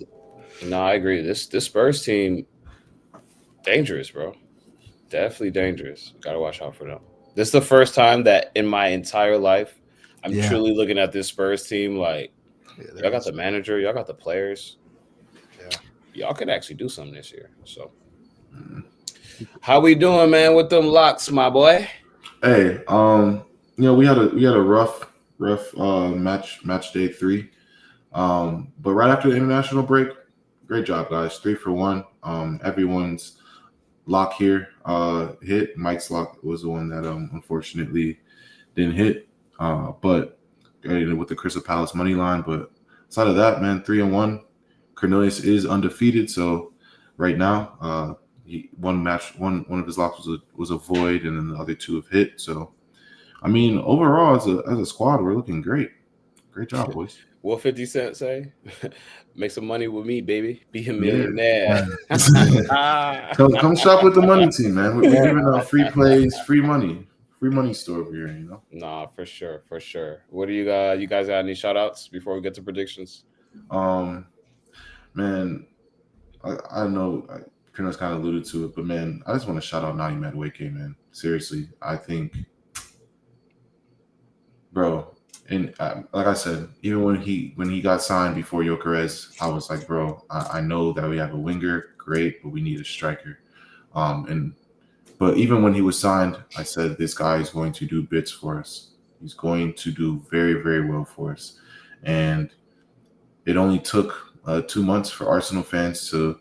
No, I agree. This Spurs team, dangerous, bro. Definitely dangerous. Gotta watch out for them. This is the first time that in my entire life I'm truly looking at this Spurs team like y'all got the manager, y'all got the players. Yeah. Y'all could actually do something this year. So how we doing, man, with them locks, my boy? Hey, we had a rough match day 3. But right after the international break, great job, guys. 3 for 1. Everyone's lock here hit. Mike's lock was the one that unfortunately didn't hit. But with the Crystal Palace money line. But outside of that, man, 3-1. Cornelius is undefeated. So right now, one of his locks was a void, and then the other 2 have hit. So, I mean, overall as a squad, we're looking great. Great job, boys. What 50 Cent say? Make some money with me, baby. Be a millionaire. Come shop with the money team, man. We're giving out free plays, free money store over here, Nah, for sure. What do you got? You guys got any shout outs before we get to predictions? Man, I know Pino's kind of alluded to it, but man, I just want to shout out Nani Madueke, man. Seriously, I think, bro. And like I said, even when he got signed before Gyökeres, I was like, bro, I know that we have a winger, great, but we need a striker. But even when he was signed, I said this guy is going to do bits for us. He's going to do very, very well for us. And it only took 2 months for Arsenal fans to.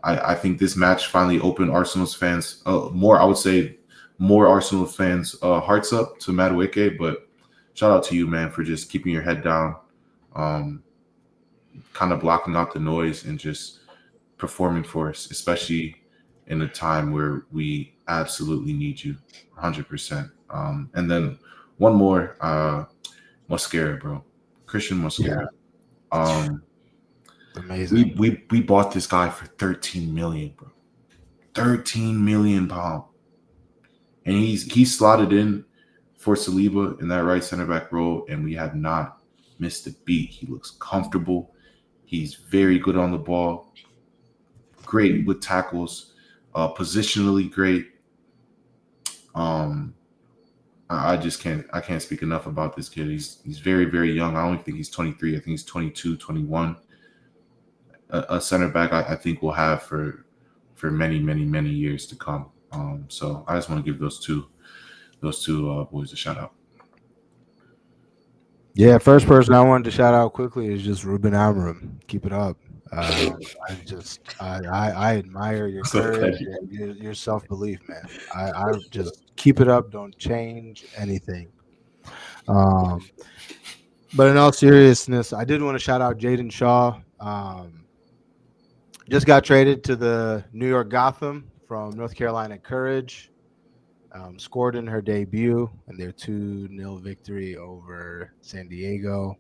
I think this match finally opened Arsenal's fans more. I would say more Arsenal fans' hearts up to Madueke, but. Shout out to you, man, for just keeping your head down, kind of blocking out the noise and just performing for us, especially in a time where we absolutely need you 100%. And then one more, Mosquera, bro. Christian Mosquera. Amazing. We bought this guy for 13 million, bro. 13 million pounds. And he's slotted in for Saliba in that right center back role, and we have not missed a beat. He looks comfortable. He's very good on the ball. Great with tackles. Positionally great. I just can't speak enough about this kid. He's very, very young. I don't think he's 23. I think he's 22, 21. A center back I think we'll have for many, many, many years to come. So I just want to give those two boys a shout out. Yeah, first person I wanted to shout out quickly is just Ruben Amorim. Keep it up. I admire your So courage petty. and your self belief, man. I just keep it up. Don't change anything. But in all seriousness, I did want to shout out Jaden Shaw. Just got traded to the New York Gotham from North Carolina Courage. Scored in her debut in their 2-0 victory over San Diego.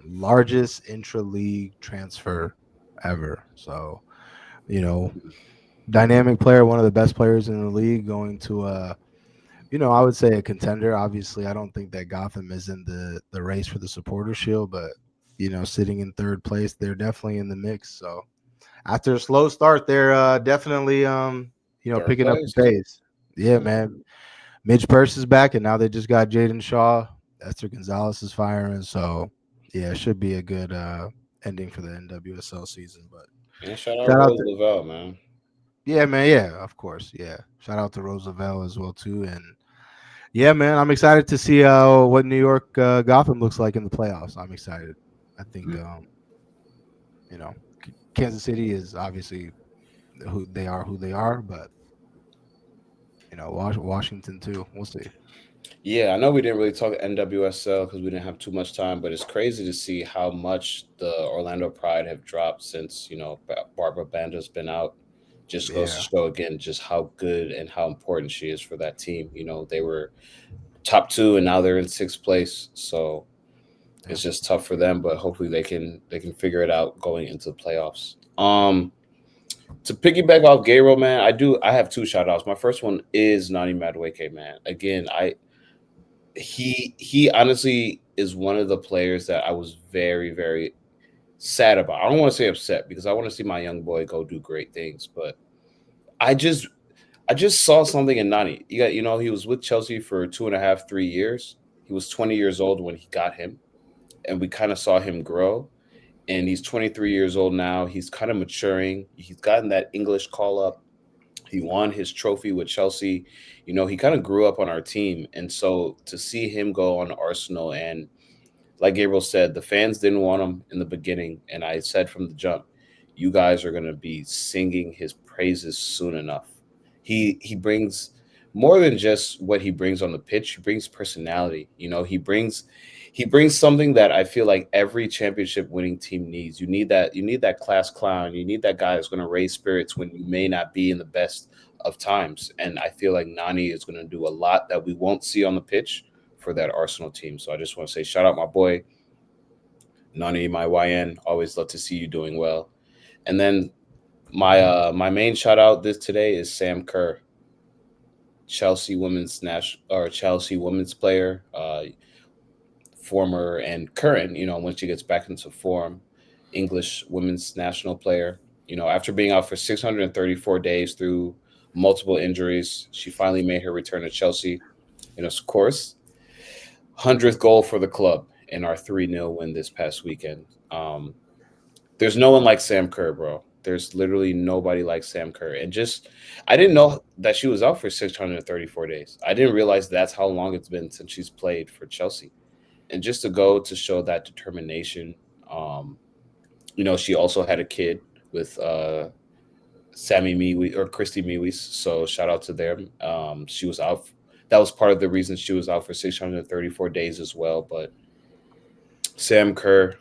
Largest intra-league transfer ever. So, dynamic player, one of the best players in the league, going to I would say a contender. Obviously, I don't think that Gotham is in the race for the Supporter Shield, but sitting in third place, they're definitely in the mix. So after a slow start, they're definitely picking up the pace. Yeah, man. Midge Purse is back, and now they just got Jaden Shaw. Esther Gonzalez is firing, so yeah, it should be a good ending for the NWSL season. But shout out to Lavelle, man. Yeah, man. Yeah, of course. Yeah, shout out to Roosevelt as well too, and yeah, man, I'm excited to see what New York Gotham looks like in the playoffs. I'm excited. I think Kansas City is obviously who they are, but Washington too. We'll see. Yeah, I know we didn't really talk NWSL because we didn't have too much time, but it's crazy to see how much the Orlando Pride have dropped since Barbara Banda's been out. Just goes to show again just how good and how important she is for that team. They were top 2 and now they're in 6th place, so it's just tough for them. But hopefully they can figure it out going into the playoffs. To piggyback off Gabriel, man, I have 2 shout outs. My first one is Nani Madueke, man. Again, he honestly is one of the players that I was very, very sad about. I don't want to say upset because I want to see my young boy go do great things, but I just saw something in Nani. He was with Chelsea for 2.5, 3 years. He was 20 years old when he got him, and we kind of saw him grow. And he's 23 years old now. He's kind of maturing. He's gotten that English call up. He won his trophy with Chelsea. He kind of grew up on our team. And so to see him go on Arsenal, and like Gabriel said, the fans didn't want him in the beginning. And I said from the jump, you guys are going to be singing his praises soon enough. He brings more than just what he brings on the pitch. He brings personality. He brings something that I feel like every championship winning team needs. You need that class clown. You need that guy who's going to raise spirits when you may not be in the best of times. And I feel like Nani is going to do a lot that we won't see on the pitch for that Arsenal team. So I just want to say shout out my boy, Nani, my YN. Always love to see you doing well. And then my main shout out today is Sam Kerr, Chelsea women's player. Former and current, when she gets back into form, English women's national player. After being out for 634 days through multiple injuries, she finally made her return to Chelsea. Of course, 100th goal for the club in our 3-0 win this past weekend. There's no one like Sam Kerr, bro. There's literally nobody like Sam Kerr. And I didn't know that she was out for 634 days. I didn't realize that's how long it's been since she's played for Chelsea. And just to go to show that determination, she also had a kid with Sammy Miwi or Christy Miwis. So shout out to them. She was out. That was part of the reason she was out for 634 days as well. But Sam Kerr,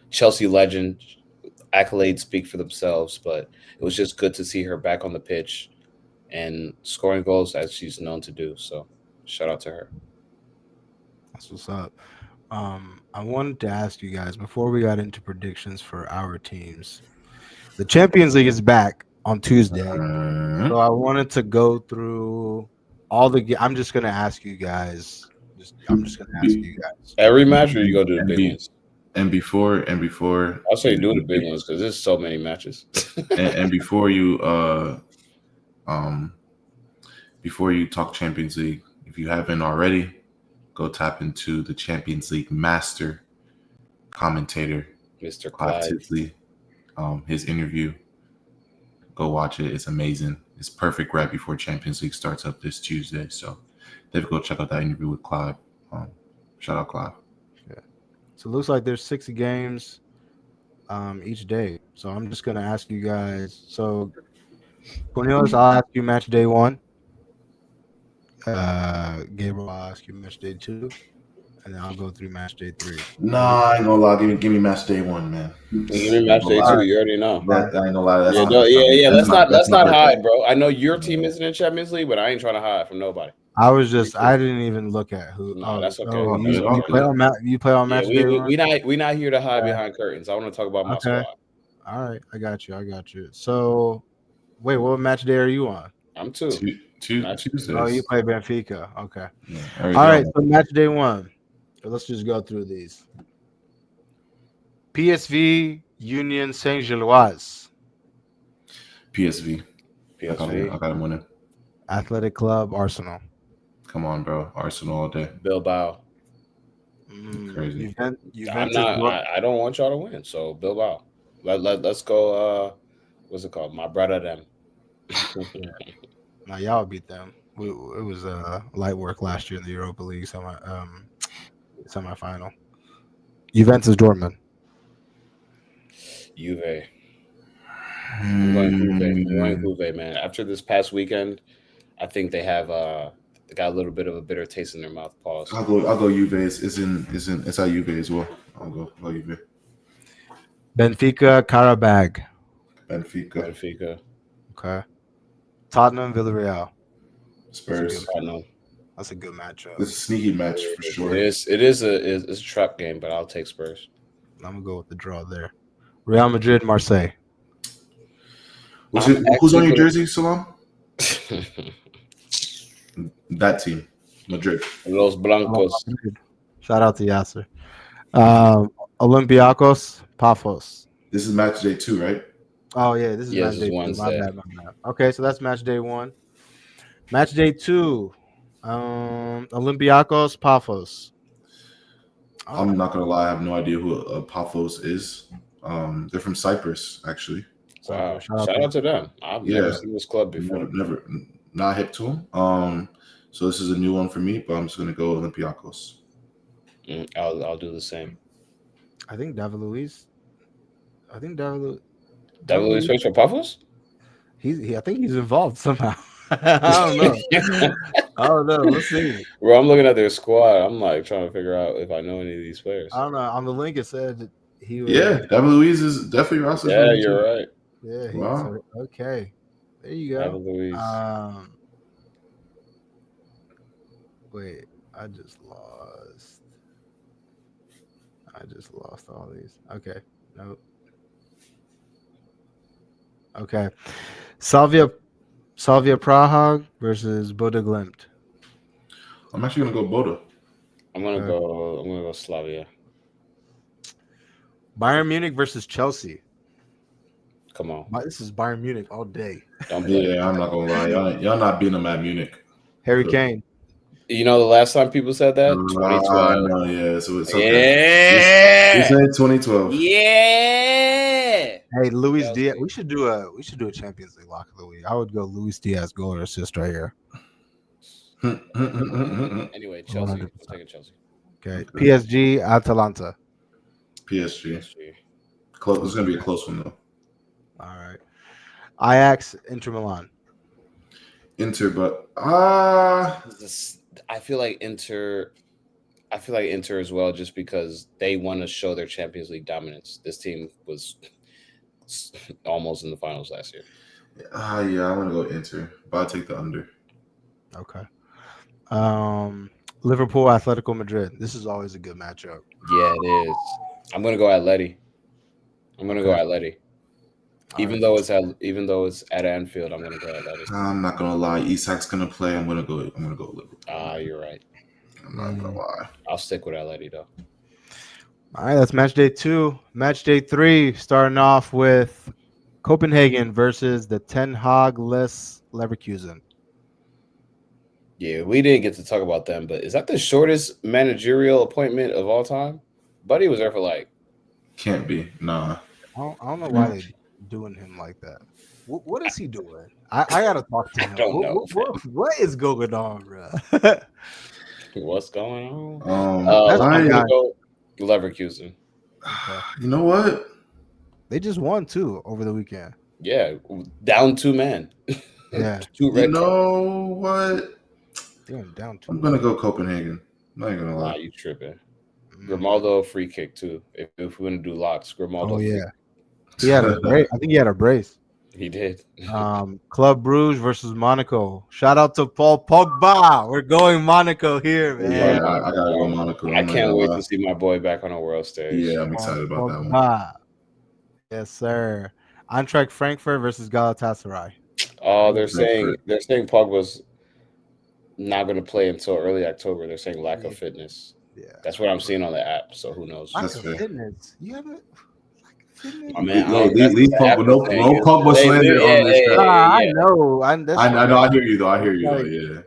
Chelsea legend, accolades speak for themselves, but it was just good to see her back on the pitch and scoring goals as she's known to do. So shout out to her. That's what's up. I wanted to ask you guys before we got into predictions for our teams. The Champions League is back on Tuesday, so I wanted to go through all the. I'm just gonna ask you guys. I'm just gonna ask you guys. Every match, or you go to the big ones? And before, I'll say do the big ones because there's so many matches. and before you before you talk Champions League, if you haven't already, go tap into the Champions League master commentator, Mr. Clive Clyde. Tisley. His interview. Go watch it. It's amazing. It's perfect right before Champions League starts up this Tuesday. So definitely go check out that interview with Clive. Shout out Clive. Yeah. So it looks like there's 6 games each day. So I'm just gonna ask you guys. So Cornelius, I'll ask you match day 1. Gabriel, I'll ask you match day 2, and then I'll go through match day 3. Nah, I ain't gonna lie. Give me match day 1, man. Give me match day 2. You already know. I ain't gonna lie. That's Let's not hide, bro. I know your team isn't in Champions League, but I ain't trying to hide from nobody. I didn't even look at who. No, that's okay. So That's you okay. play on match day 1? We not here to hide behind curtains. I want to talk about my squad. All right, I got you. So, wait, what match day are you on? I'm 2. Tuesdays. Oh, you play Benfica. Okay. Yeah, all right, so match day 1. So let's just go through these. PSV Union Saint-Gilloise. PSV. I got him winning. Athletic Club Arsenal. Come on, bro. Arsenal all day. Bilbao. Crazy. I don't want y'all to win, so Bilbao. Let's go. What's it called? My brother them. Now y'all beat them. It was light work last year in the Europa League semifinal. Juventus Dortmund. Juve. I'm going Juve, man. After this past weekend, I think they have they got a little bit of a bitter taste in their mouth. Pause. I'll go Juve. It's at Juve as well. I'll go Juve. Benfica Karabag. Benfica. Okay. Tottenham Villarreal. Spurs. That's a good matchup. It's a sneaky match for sure. It is a trap game, but I'll take Spurs. I'm gonna go with the draw there. Real Madrid Marseille. Who's on your jersey, Salam? That team, Madrid. Los Blancos. Shout out to Yasser. Olympiacos Paphos. This is match day 2, right? Oh yeah, this is match day 2. My bad. Okay, so that's match day 1. Match day 2. Olympiacos Paphos. I'm not gonna lie, I have no idea who Paphos is. They're from Cyprus, actually. Wow. Shout out to them. I've never seen this club before. Never not hip to them. So this is a new one for me, but I'm just gonna go Olympiacos. I'll do the same. I think David Luiz. David Luiz plays for Paphos? I think he's involved somehow. I don't know. Let's see. Bro, I'm looking at their squad. I'm like trying to figure out if I know any of these players. I don't know. On the link it said that he was. Yeah, David Luiz is definitely rostered. Yeah, you're right. Yeah. Wow. Okay. There you go. David Luiz. Wait, I just lost all these. Okay. Nope. Okay. Salvia Praha versus Bodo Glimt. I'm actually gonna go Bodo. I'm gonna go Slavia. Bayern Munich versus Chelsea. Come on. This is Bayern Munich all day. Yeah, I'm not gonna lie. Y'all not beating them at Munich. Harry Kane. You know the last time people said that? 2012. No, yeah, so it's okay. Yeah. You said 2012. Yeah. Hey, Luis Diaz. We should do a Champions League lock of the week. I would go Luis Diaz goal or assist right here. Anyway, Chelsea. I'm taking Chelsea. Okay. PSG Atalanta. PSG. Close. It's gonna be a close one though. All right. Ajax Inter Milan. Inter, but I feel like Inter as well, just because they want to show their Champions League dominance. This team was almost in the finals last year. Yeah, I want to go Inter, but I'll take the under. Okay. Liverpool, Atletico Madrid. This is always a good matchup. Yeah, it is. I'm gonna go Atleti. I'm gonna go Okay. Atleti. All Even right. though it's at Anfield, I'm gonna go Atleti. I'm not gonna lie. Isak's gonna play. I'm gonna go Liverpool. You're right. I'm not gonna lie. I'll stick with Atleti though. All right, that's match day 2. Match day 3, starting off with Copenhagen versus the Ten Hag-less Leverkusen. Yeah, we didn't get to talk about them, but is that the shortest managerial appointment of all time? Buddy was there for like. Can't be. Nah. I don't know why they're doing him like that. What is he doing? I gotta talk to him. I don't know. What is going on, bro? What's going on? That's I'm gonna go Leverkusen. You know what? They just won too over the weekend. Yeah, down 2 men. Yeah. 2 red cards. Know what? Down 2. I'm gonna go Copenhagen. I'm not even gonna lie. Nah, you tripping. Grimaldo free kick too. If we're gonna do locks, Grimaldo. Oh yeah. He had a brace. I think he had a brace. He did. Club Brugge versus Monaco. Shout out to Paul Pogba. We're going Monaco here, man. Yeah, I gotta go Monaco. I can't wait to see my boy back on a world stage. Yeah, I'm excited about that one. Yes, sir. Eintracht Frankfurt versus Galatasaray. Oh, they're saying Pogba's not going to play until early October. They're saying lack of fitness. Yeah, that's what I'm seeing on the app. So who knows? Lack of fitness. You haven't. I mean, no Pogba slander on this show. I know. I know. I hear you though. Yeah.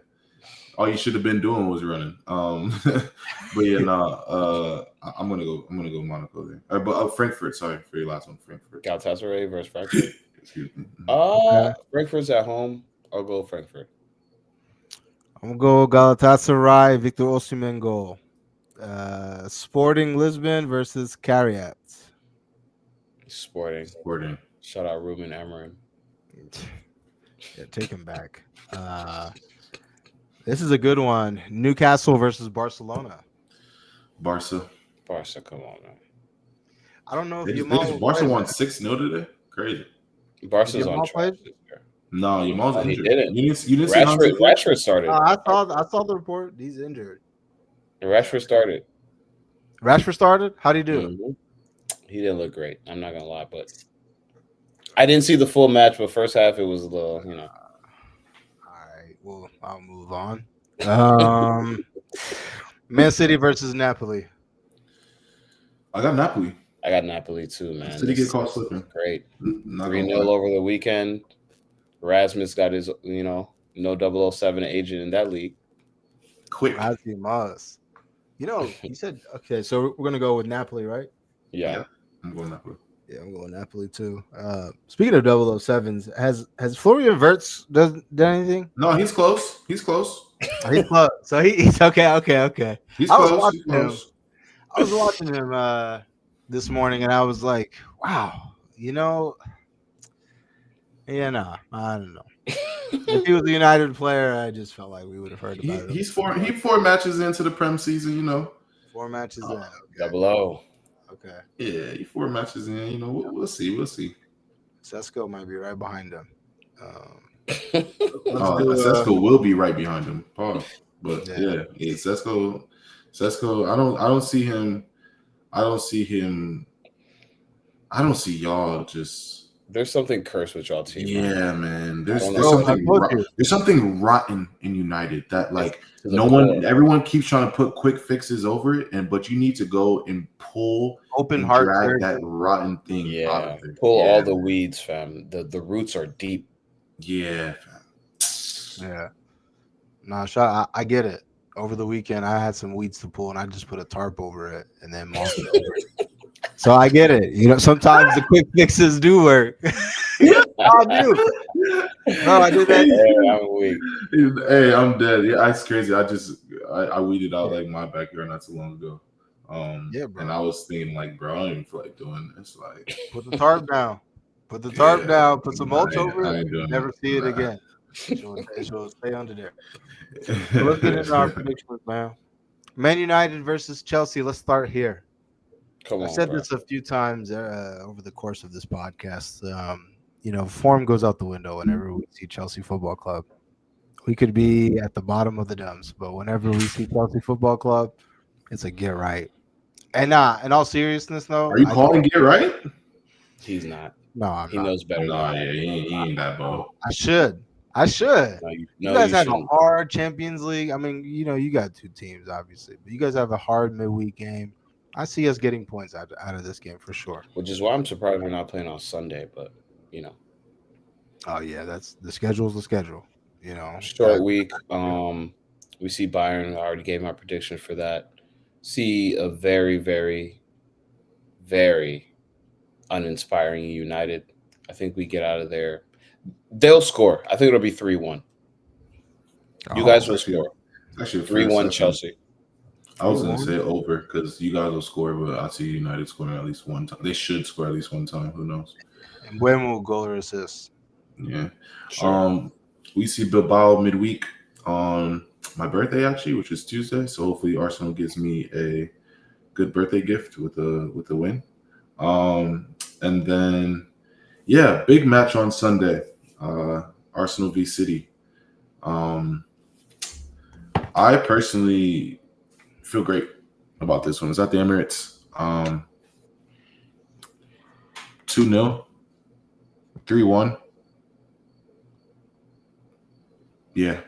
All you should have been doing was running. But yeah, I'm gonna go Monaco there. But Frankfurt. Sorry for your last one, Frankfurt. Galatasaray versus Frankfurt. Excuse me. Frankfurt's at home. I'll go Frankfurt. I'm gonna go Galatasaray. Victor Osimhen goal. Sporting Lisbon versus Cariat. Sporting. Shout out Ruben Amorim. Yeah, take him back. This is a good one. Newcastle versus Barcelona. Barca, come on, man. I don't know if Barca won 6-0 today. Crazy. Barca's on track. No, Yamal's injured. He didn't. You didn't see Rashford started. I saw the report. He's injured. Rashford started. How do you do? Mm-hmm. He didn't look great. I'm not gonna lie, but I didn't see the full match. But first half, it was a little, All right. Well, I'll move on. Man City versus Napoli. I got Napoli. I got Napoli too, man. City get caught slipping. Great. 3-0 over the weekend. Rasmus got his, no 007 agent in that league. Quick. As he must. He said, okay, so we're going to go with Napoli, right? Yeah. I'm going Napoli. Yeah, I'm going Napoli too. Speaking of 007s, has Florian Wirtz done anything? No, he's close. He's close. He's close. So he's okay. He's close. I was watching him this morning, and I was like, wow, I don't know. If he was a United player, I just felt like we would have heard about it. He's 4 matches into the Prem season, 4 matches in. Okay. 00. Okay. Yeah, he's 4 matches in. We'll see. Sesko might be right behind him. Sesko will be right behind him. But yeah, Sesko. I don't see him. I don't see y'all just. There's something cursed with y'all team. Yeah, man. There's something rotten in United that everyone keeps trying to put quick fixes over it, but you need to go and pull open heart drag that rotten thing out of it. Pull all the weeds, fam. The roots are deep. Yeah, fam. Yeah. Nah, I get it. Over the weekend, I had some weeds to pull, and I just put a tarp over it and then mossed it over it. So I get it. Sometimes the quick fixes do work. I do. No, I did that. Yeah, I'm weak. Hey, I'm dead. Yeah, it's crazy. I weeded out my backyard not too long ago. Yeah, bro. And I was thinking bro, I don't even feel like doing this. Put the tarp down. Put some mulch over it. Never see it again. It will stay under there. Let's get into our predictions, man. Man United versus Chelsea. Let's start here. Come I on, said bro. this a few times over the course of this podcast. Form goes out the window whenever we see Chelsea Football Club. We could be at the bottom of the dumps, but whenever we see Chelsea Football Club, it's a get right. And in all seriousness, though, Are you calling get right? He's not. no, I'm He not. knows better. No, than yeah, that. he ain't that bold. I should. You guys have shouldn't. a hard Champions League. I mean, you got two teams, obviously, but you guys have a hard midweek game. I see us getting points out of this game for sure. Which is why I'm surprised we're not playing on Sunday. But Oh yeah, that's the schedule's the schedule. short week. We see Bayern. I already gave my prediction for that. See a very, very, very uninspiring United. I think we get out of there. They'll score. I think it'll be 3-1. You guys will score. Actually, 3-1 Chelsea. I was going to say over because you guys will score, but I see United scoring at least one time. They should score at least one time. Who knows? And when will goal or assist? Yeah. Sure. We see Bilbao midweek on my birthday, actually, which is Tuesday. So hopefully Arsenal gives me a good birthday gift with a win. And then, yeah, big match on Sunday. Arsenal v City. I personally feel great about this one. It's at the Emirates. 2-0, 3-1. Yeah.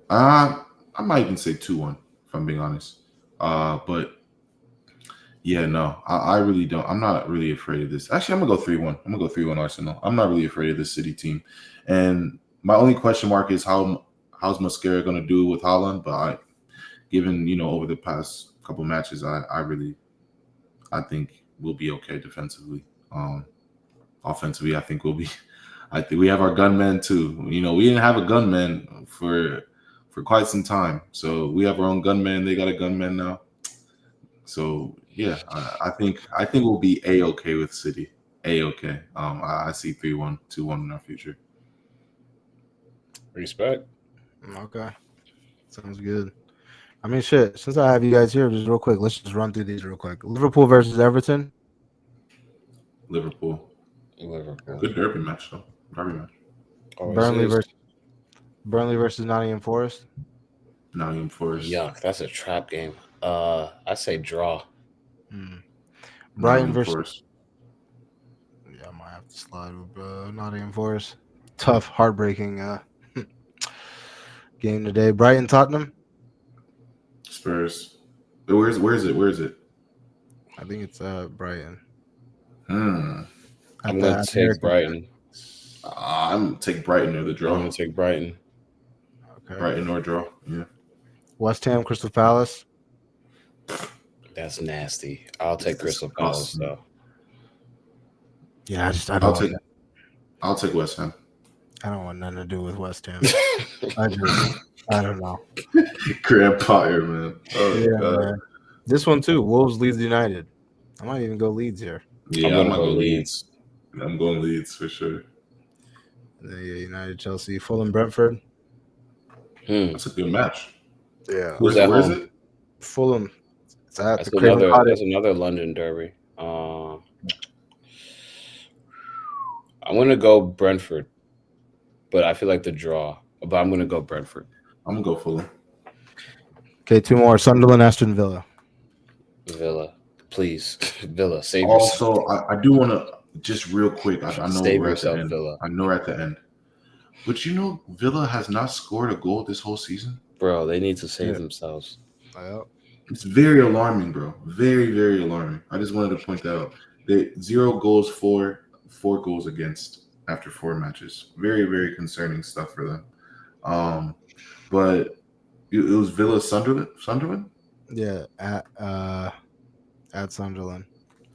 I might even say 2-1, if I'm being honest. But yeah, no, I really don't. I'm not really afraid of this. Actually, I'm gonna go 3-1. I'm gonna go 3-1 Arsenal. I'm not really afraid of this City team. And my only question mark is how's Mascara gonna do with Haaland? But given over the past couple matches, I think we'll be okay defensively. Offensively, I think we have our gunmen too. We didn't have a gunman for quite some time, so we have our own gunman. They got a gunman now. So yeah, I think we'll be a-okay with City. A-okay. I see 3-1, 2-1 in our future. Respect. Okay, sounds good. I mean, shit. Since I have you guys here, just real quick, let's just run through these real quick. Liverpool versus Everton. Liverpool. Liverpool. Good derby match though. Derby match. Burnley versus Nottingham Forest. Nottingham Forest. Yuck, that's a trap game. I say draw. Brighton versus. Forest. Yeah, I might have to slide with Nottingham Forest. Tough, heartbreaking game today. Brighton Tottenham. Spurs. Where is it? I think it's Brighton. I'm gonna take Brighton. I'm gonna take Brighton or the draw. I'm gonna take Brighton. Okay. Brighton or draw. Yeah. West Ham Crystal Palace. That's nasty. I'll take Crystal Palace though. Yeah, I'll take West Ham. I don't want nothing to do with West Ham. I don't know. Graham Potter, man. Oh, Yeah, God. man. This one too. Wolves Leeds United. I might even go Leeds here. Yeah, I'm gonna go Leeds. I'm going Leeds for sure. United Chelsea Fulham Brentford. That's a good match. Yeah. Who's Where is home? it? Fulham. It's at That's the Craven Cottage. that's another London derby. I'm gonna go Brentford, but I feel like the draw. But I'm gonna go Brentford. I'm gonna go Fulham. Okay, two more. Sunderland Aston Villa. Villa, please. Villa, save yourself. Also, I do want to just real quick. I know Save we're yourself, at the end. Villa. I know we're at the end, but Villa has not scored a goal this whole season. Bro, they need to save themselves. It's very alarming, bro. Very, very alarming. I just wanted to point that out. They 0 goals for, 4 goals against after 4 matches. Very, very concerning stuff for them. But it was Villa Sunderland? Yeah, at Sunderland,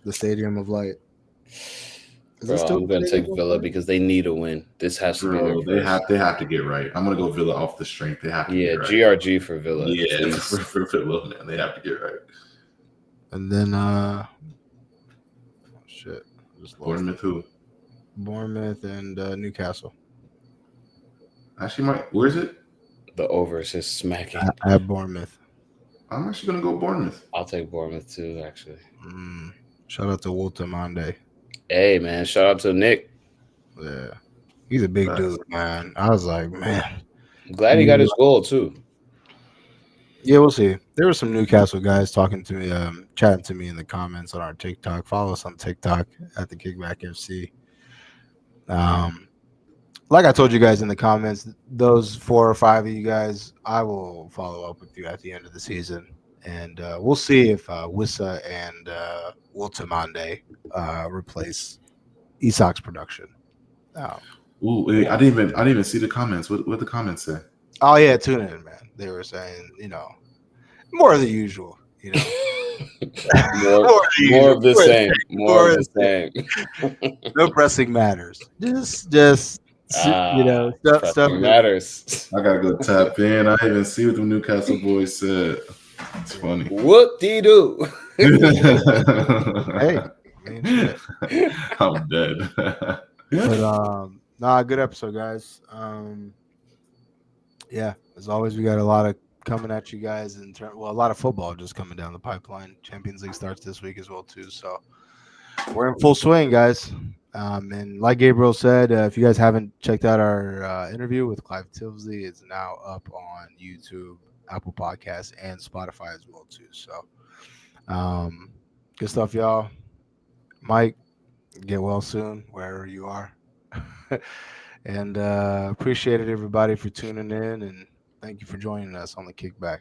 the Stadium of Light. Bro, I'm gonna take Villa because they need a win. This has to be their first. They have to get right. I'm gonna go Villa off the strength. They have to get right. GRG for Villa. Yeah, for Villa, man. They have to get right. And then Bournemouth who? Bournemouth and Newcastle. Actually, where is it? The over is just smacking. At Bournemouth. I'm actually gonna go Bournemouth. I'll take Bournemouth too, actually. Shout out to Walter Monday. Hey, man, shout out to Nick. Yeah, he's a big dude, man. I was like, man. I'm glad he got his goal too. Yeah, we'll see. There were some Newcastle guys talking to me, chatting to me in the comments on our TikTok. Follow us on TikTok at the Kickback FC. Like I told you guys in the comments, those 4 or 5 of you guys, I will follow up with you at the end of the season, and we'll see if Wissa and Wiltamande replace Isak's production. Ooh, wait, I didn't even see the comments. What the comments say? Oh yeah, tune in, man. They were saying, more of the usual, more of the same. More of the same. No pressing matters. Just stuff matters. I gotta go tap in. I didn't even see what the Newcastle boys said. It's funny. Whoop-de-doo. Hey, shit. I'm dead. But good episode, guys. Yeah, as always, we got a lot of coming at you guys a lot of football just coming down the pipeline. Champions League starts this week as well too, so we're in full swing, guys. And like Gabriel said, if you guys haven't checked out our interview with Clive Tilsley, it's now up on YouTube, Apple Podcasts, and Spotify as well too. So, good stuff, y'all. Mike, get well soon wherever you are. And appreciate it, everybody, for tuning in, and thank you for joining us on the Kickback.